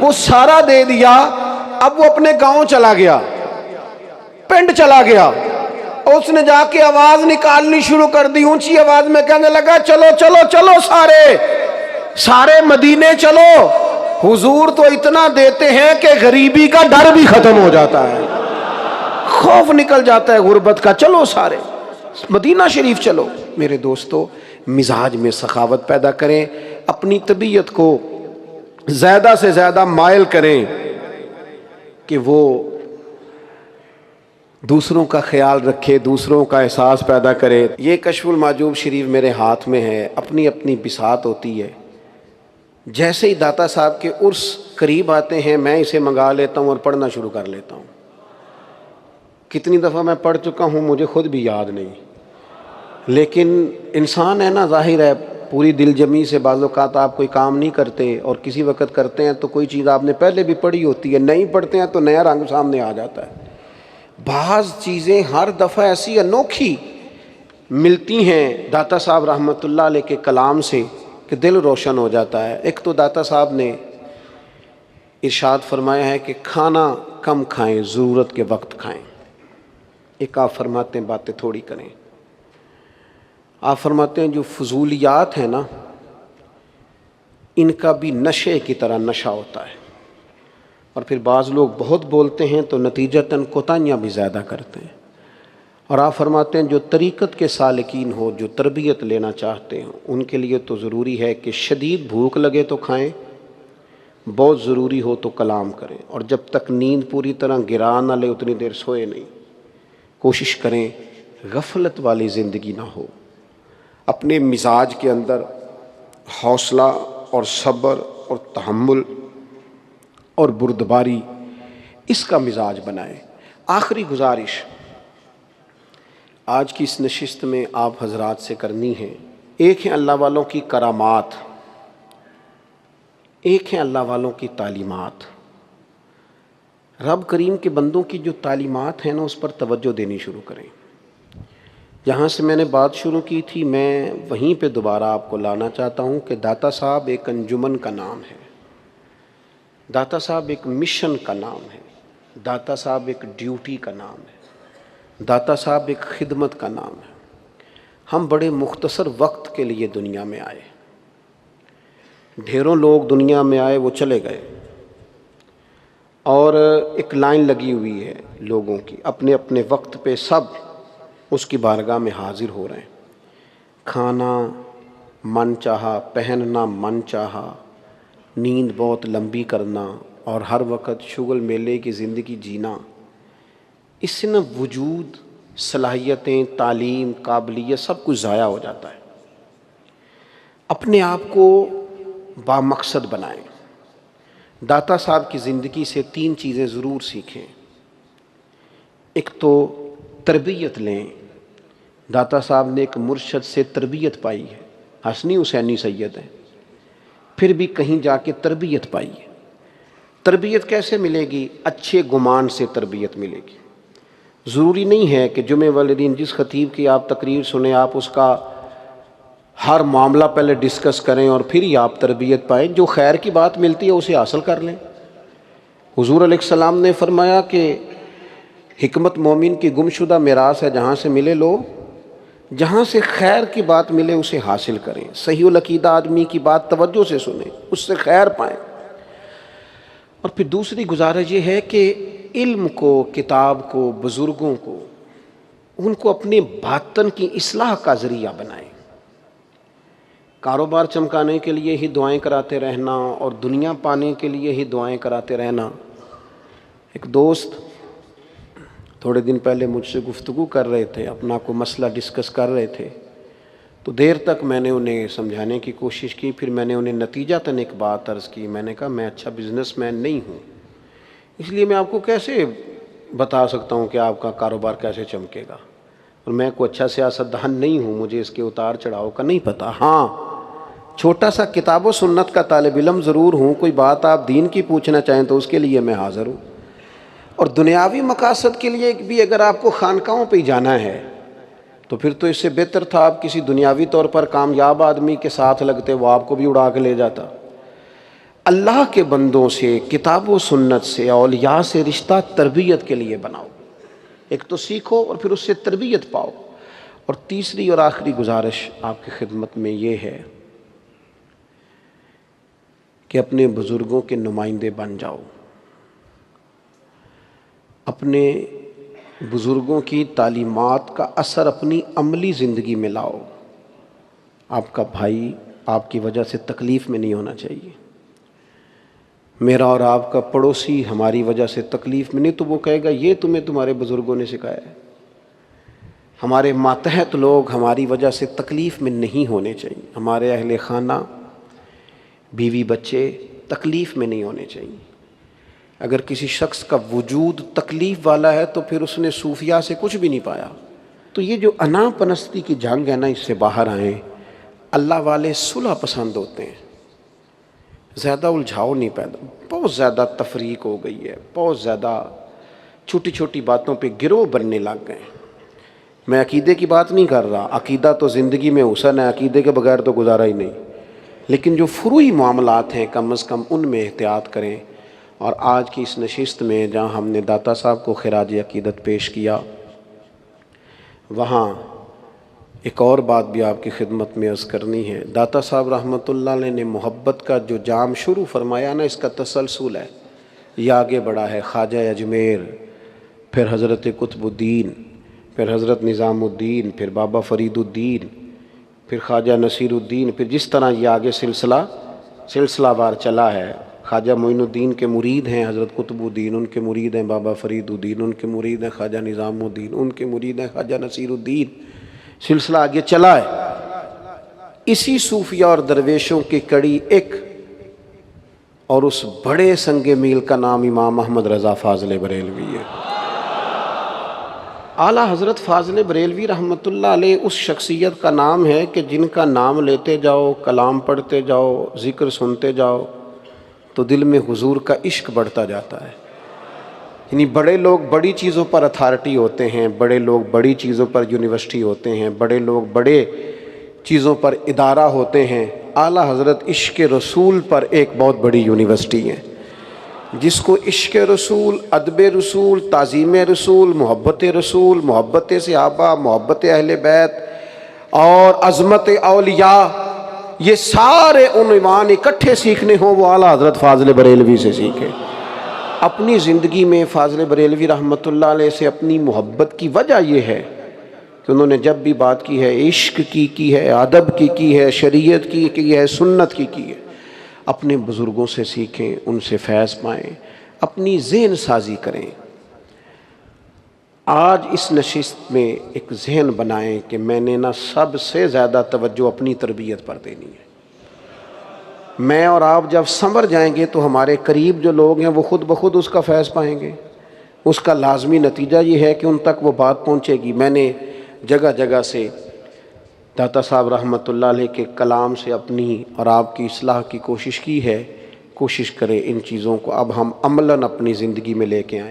وہ سارا دے دیا. اب وہ اپنے گاؤں چلا گیا, پنڈ چلا گیا, اس نے جا کے آواز نکالنی شروع کر دی اونچی آواز میں, کہنے لگا چلو چلو چلو سارے مدینے چلو, حضور تو اتنا دیتے ہیں کہ غریبی کا ڈر بھی ختم ہو جاتا ہے, خوف نکل جاتا ہے غربت کا, چلو سارے مدینہ شریف چلو. میرے دوستو, مزاج میں سخاوت پیدا کریں, اپنی طبیعت کو زیادہ سے زیادہ مائل کریں کہ وہ دوسروں کا خیال رکھے, دوسروں کا احساس پیدا کرے. یہ کشف المحجوب شریف میرے ہاتھ میں ہے, اپنی اپنی بساط ہوتی ہے. جیسے ہی داتا صاحب کے عرس قریب آتے ہیں میں اسے منگا لیتا ہوں اور پڑھنا شروع کر لیتا ہوں. کتنی دفعہ میں پڑھ چکا ہوں مجھے خود بھی یاد نہیں, لیکن انسان ہے نا, ظاہر ہے پوری دل جمی سے بعض اوقات آپ کوئی کام نہیں کرتے, اور کسی وقت کرتے ہیں تو کوئی چیز آپ نے پہلے بھی پڑھی ہوتی ہے, نہیں پڑھتے ہیں تو نیا رنگ سامنے آ جاتا ہے. بعض چیزیں ہر دفعہ ایسی انوکھی ملتی ہیں داتا صاحب رحمۃ اللہ علیہ کے کلام سے کہ دل روشن ہو جاتا ہے. ایک تو داتا صاحب نے ارشاد فرمایا ہے کہ کھانا کم کھائیں, ضرورت کے وقت کھائیں. ایک آپ فرماتے ہیں باتیں تھوڑی کریں. آپ فرماتے ہیں جو فضولیات ہیں نا, ان کا بھی نشے کی طرح نشہ ہوتا ہے, اور پھر بعض لوگ بہت بولتے ہیں تو نتیجتاً کوتاہیاں بھی زیادہ کرتے ہیں. اور آپ فرماتے ہیں جو طریقت کے سالکین ہو, جو تربیت لینا چاہتے ہیں, ان کے لیے تو ضروری ہے کہ شدید بھوک لگے تو کھائیں, بہت ضروری ہو تو کلام کریں, اور جب تک نیند پوری طرح گرا نہ لے اتنی دیر سوئے نہیں. کوشش کریں غفلت والی زندگی نہ ہو, اپنے مزاج کے اندر حوصلہ اور صبر اور تحمل اور بردباری اس کا مزاج بنائیں. آخری گزارش آج کی اس نشست میں آپ حضرات سے کرنی ہے. ایک ہے اللہ والوں کی کرامات, ایک ہے اللہ والوں کی تعلیمات. رب کریم کے بندوں کی جو تعلیمات ہیں نا اس پر توجہ دینی شروع کریں. جہاں سے میں نے بات شروع کی تھی میں وہیں پہ دوبارہ آپ کو لانا چاہتا ہوں کہ داتا صاحب ایک انجمن کا نام ہے, داتا صاحب ایک مشن کا نام ہے, داتا صاحب ایک ڈیوٹی کا نام ہے, داتا صاحب ایک خدمت کا نام ہے. ہم بڑے مختصر وقت کے لیے دنیا میں آئے, ڈھیروں لوگ دنیا میں آئے وہ چلے گئے, اور ایک لائن لگی ہوئی ہے لوگوں کی, اپنے اپنے وقت پہ سب اس کی بارگاہ میں حاضر ہو رہے ہیں. کھانا من چاہا, پہننا من چاہا, نیند بہت لمبی کرنا, اور ہر وقت شغل میلے کی زندگی جینا, اس سے نہ وجود, صلاحیتیں, تعلیم, قابلیت سب کچھ ضائع ہو جاتا ہے. اپنے آپ کو بامقصد بنائیں. داتا صاحب کی زندگی سے 3 چیزیں ضرور سیکھیں. ایک تو تربیت لیں. داتا صاحب نے ایک مرشد سے تربیت پائی ہے, حسنی حسینی سید ہیں, پھر بھی کہیں جا کے تربیت پائی ہے. تربیت کیسے ملے گی؟ اچھے گمان سے تربیت ملے گی. ضروری نہیں ہے کہ جمعہ والے دن جس خطیب کی آپ تقریر سنیں آپ اس کا ہر معاملہ پہلے ڈسکس کریں اور پھر ہی آپ تربیت پائیں. جو خیر کی بات ملتی ہے اسے حاصل کر لیں. حضور علیہ السلام نے فرمایا کہ حکمت مومن کی گمشدہ میراث ہے, جہاں سے ملے لو, جہاں سے خیر کی بات ملے اسے حاصل کریں. صحیح العقیدہ آدمی کی بات توجہ سے سنیں, اس سے خیر پائیں. اور پھر دوسری گزارش یہ ہے کہ علم کو, کتاب کو, بزرگوں کو, ان کو اپنے باطن کی اصلاح کا ذریعہ بنائیں. کاروبار چمکانے کے لیے ہی دعائیں کراتے رہنا اور دنیا پانے کے لیے ہی دعائیں کراتے رہنا. ایک دوست تھوڑے دن پہلے مجھ سے گفتگو کر رہے تھے, اپنا کوئی مسئلہ ڈسکس کر رہے تھے, تو دیر تک میں نے انہیں سمجھانے کی کوشش کی. پھر میں نے انہیں نتیجتاً ایک بات عرض کی. میں نے کہا میں اچھا بزنس مین نہیں ہوں, اس لیے میں آپ کو کیسے بتا سکتا ہوں کہ آپ کا کاروبار کیسے چمکے گا, اور میں کوئی اچھا سیاستدان نہیں ہوں, مجھے اس کے اتار چڑھاؤ کا نہیں پتہ. ہاں چھوٹا سا کتاب و سنت کا طالب علم ضرور ہوں. کوئی بات آپ دین کی پوچھنا چاہیں تو اس کے لیے میں حاضر ہوں. اور دنیاوی مقاصد کے لیے بھی اگر آپ کو خانقاہوں پہ ہی جانا ہے تو پھر تو اس سے بہتر تھا آپ کسی دنیاوی طور پر کامیاب آدمی کے ساتھ لگتے, وہ آپ کو بھی اڑا کے لے جاتا. اللہ کے بندوں سے، کتاب و سنت سے، اولیاء سے رشتہ تربیت کے لیے بناؤ۔ ایک تو سیکھو اور پھر اس سے تربیت پاؤ۔ اور تیسری اور آخری گزارش آپ کی خدمت میں یہ ہے کہ اپنے بزرگوں کے نمائندے بن جاؤ، اپنے بزرگوں کی تعلیمات کا اثر اپنی عملی زندگی میں لاؤ۔ آپ کا بھائی آپ کی وجہ سے تکلیف میں نہیں ہونا چاہیے، میرا اور آپ کا پڑوسی ہماری وجہ سے تکلیف میں نہیں، تو وہ کہے گا یہ تمہیں تمہارے بزرگوں نے سکھایا ہے۔ ہمارے ماتحت لوگ ہماری وجہ سے تکلیف میں نہیں ہونے چاہیے، ہمارے اہل خانہ، بیوی بچے تکلیف میں نہیں ہونے چاہیے۔ اگر کسی شخص کا وجود تکلیف والا ہے تو پھر اس نے صوفیاء سے کچھ بھی نہیں پایا۔ تو یہ جو انا پرستی کی جنگ ہے نا، اس سے باہر آئیں۔ اللہ والے صلح پسند ہوتے ہیں، زیادہ الجھاؤ نہیں پیدا۔ بہت زیادہ تفریق ہو گئی ہے، بہت زیادہ چھوٹی چھوٹی باتوں پہ گروہ بننے لگ گئے۔ میں عقیدے کی بات نہیں کر رہا، عقیدہ تو زندگی میں حسن ہے، عقیدے کے بغیر تو گزارا ہی نہیں، لیکن جو فروعی معاملات ہیں کم از کم ان میں احتیاط کریں۔ اور آج کی اس نشست میں جہاں ہم نے داتا صاحب کو خراج عقیدت پیش کیا، وہاں ایک اور بات بھی آپ کی خدمت میں عرض کرنی ہے۔ داتا صاحب رحمۃ اللہ علیہ نے محبت کا جو جام شروع فرمایا نا، اس کا تسلسل ہے، یہ آگے بڑھا ہے۔ خواجہ اجمیر، پھر حضرت قطب الدین، پھر حضرت نظام الدین، پھر بابا فرید الدین، پھر خواجہ نصیر الدین، پھر جس طرح یہ آگے سلسلہ وار چلا ہے۔ خواجہ معین الدین کے مرید ہیں حضرت قطب الدین، ان کے مرید ہیں بابا فرید الدین، ان کے مرید ہیں خواجہ نظام الدین، ان کے مرید ہیں خواجہ نصیر الدین، سلسلہ آگے چلا ہے۔ اسی صوفیہ اور درویشوں کی کڑی ایک اور اس بڑے سنگ میل کا نام امام احمد رضا فاضل بریلوی ہے۔ اعلیٰ حضرت فاضل بریلوی رحمۃ اللہ علیہ اس شخصیت کا نام ہے کہ جن کا نام لیتے جاؤ، کلام پڑھتے جاؤ، ذکر سنتے جاؤ تو دل میں حضور کا عشق بڑھتا جاتا ہے۔ یعنی بڑے لوگ بڑی چیزوں پر اتھارٹی ہوتے ہیں، بڑے لوگ بڑی چیزوں پر یونیورسٹی ہوتے ہیں، بڑے لوگ بڑے چیزوں پر ادارہ ہوتے ہیں۔ اعلیٰ حضرت عشق رسول پر ایک بہت بڑی یونیورسٹی ہے، جس کو عشق رسول، ادب رسول، تعظیم رسول، محبت صحابہ، محبت اہل بیت اور عظمت اولیاء، یہ سارے عنوان اکٹھے سیکھنے ہوں وہ اعلیٰ حضرت فاضل بریلوی سے سیکھے۔ اپنی زندگی میں فاضل بریلوی رحمۃ اللہ علیہ سے اپنی محبت کی وجہ یہ ہے کہ انہوں نے جب بھی بات کی ہے عشق کی ہے، ادب کی ہے، شریعت کی ہے، سنت کی ہے۔ اپنے بزرگوں سے سیکھیں، ان سے فیض پائیں، اپنی ذہن سازی کریں۔ آج اس نشست میں ایک ذہن بنائیں کہ میں نے نا سب سے زیادہ توجہ اپنی تربیت پر دینی ہے۔ میں اور آپ جب سنور جائیں گے تو ہمارے قریب جو لوگ ہیں وہ خود بخود اس کا فیض پائیں گے۔ اس کا لازمی نتیجہ یہ ہے کہ ان تک وہ بات پہنچے گی۔ میں نے جگہ جگہ سے داتا صاحب رحمۃ اللہ علیہ کے کلام سے اپنی اور آپ کی اصلاح کی کوشش کی ہے۔ کوشش کریں ان چیزوں کو اب ہم عملاً اپنی زندگی میں لے کے آئیں۔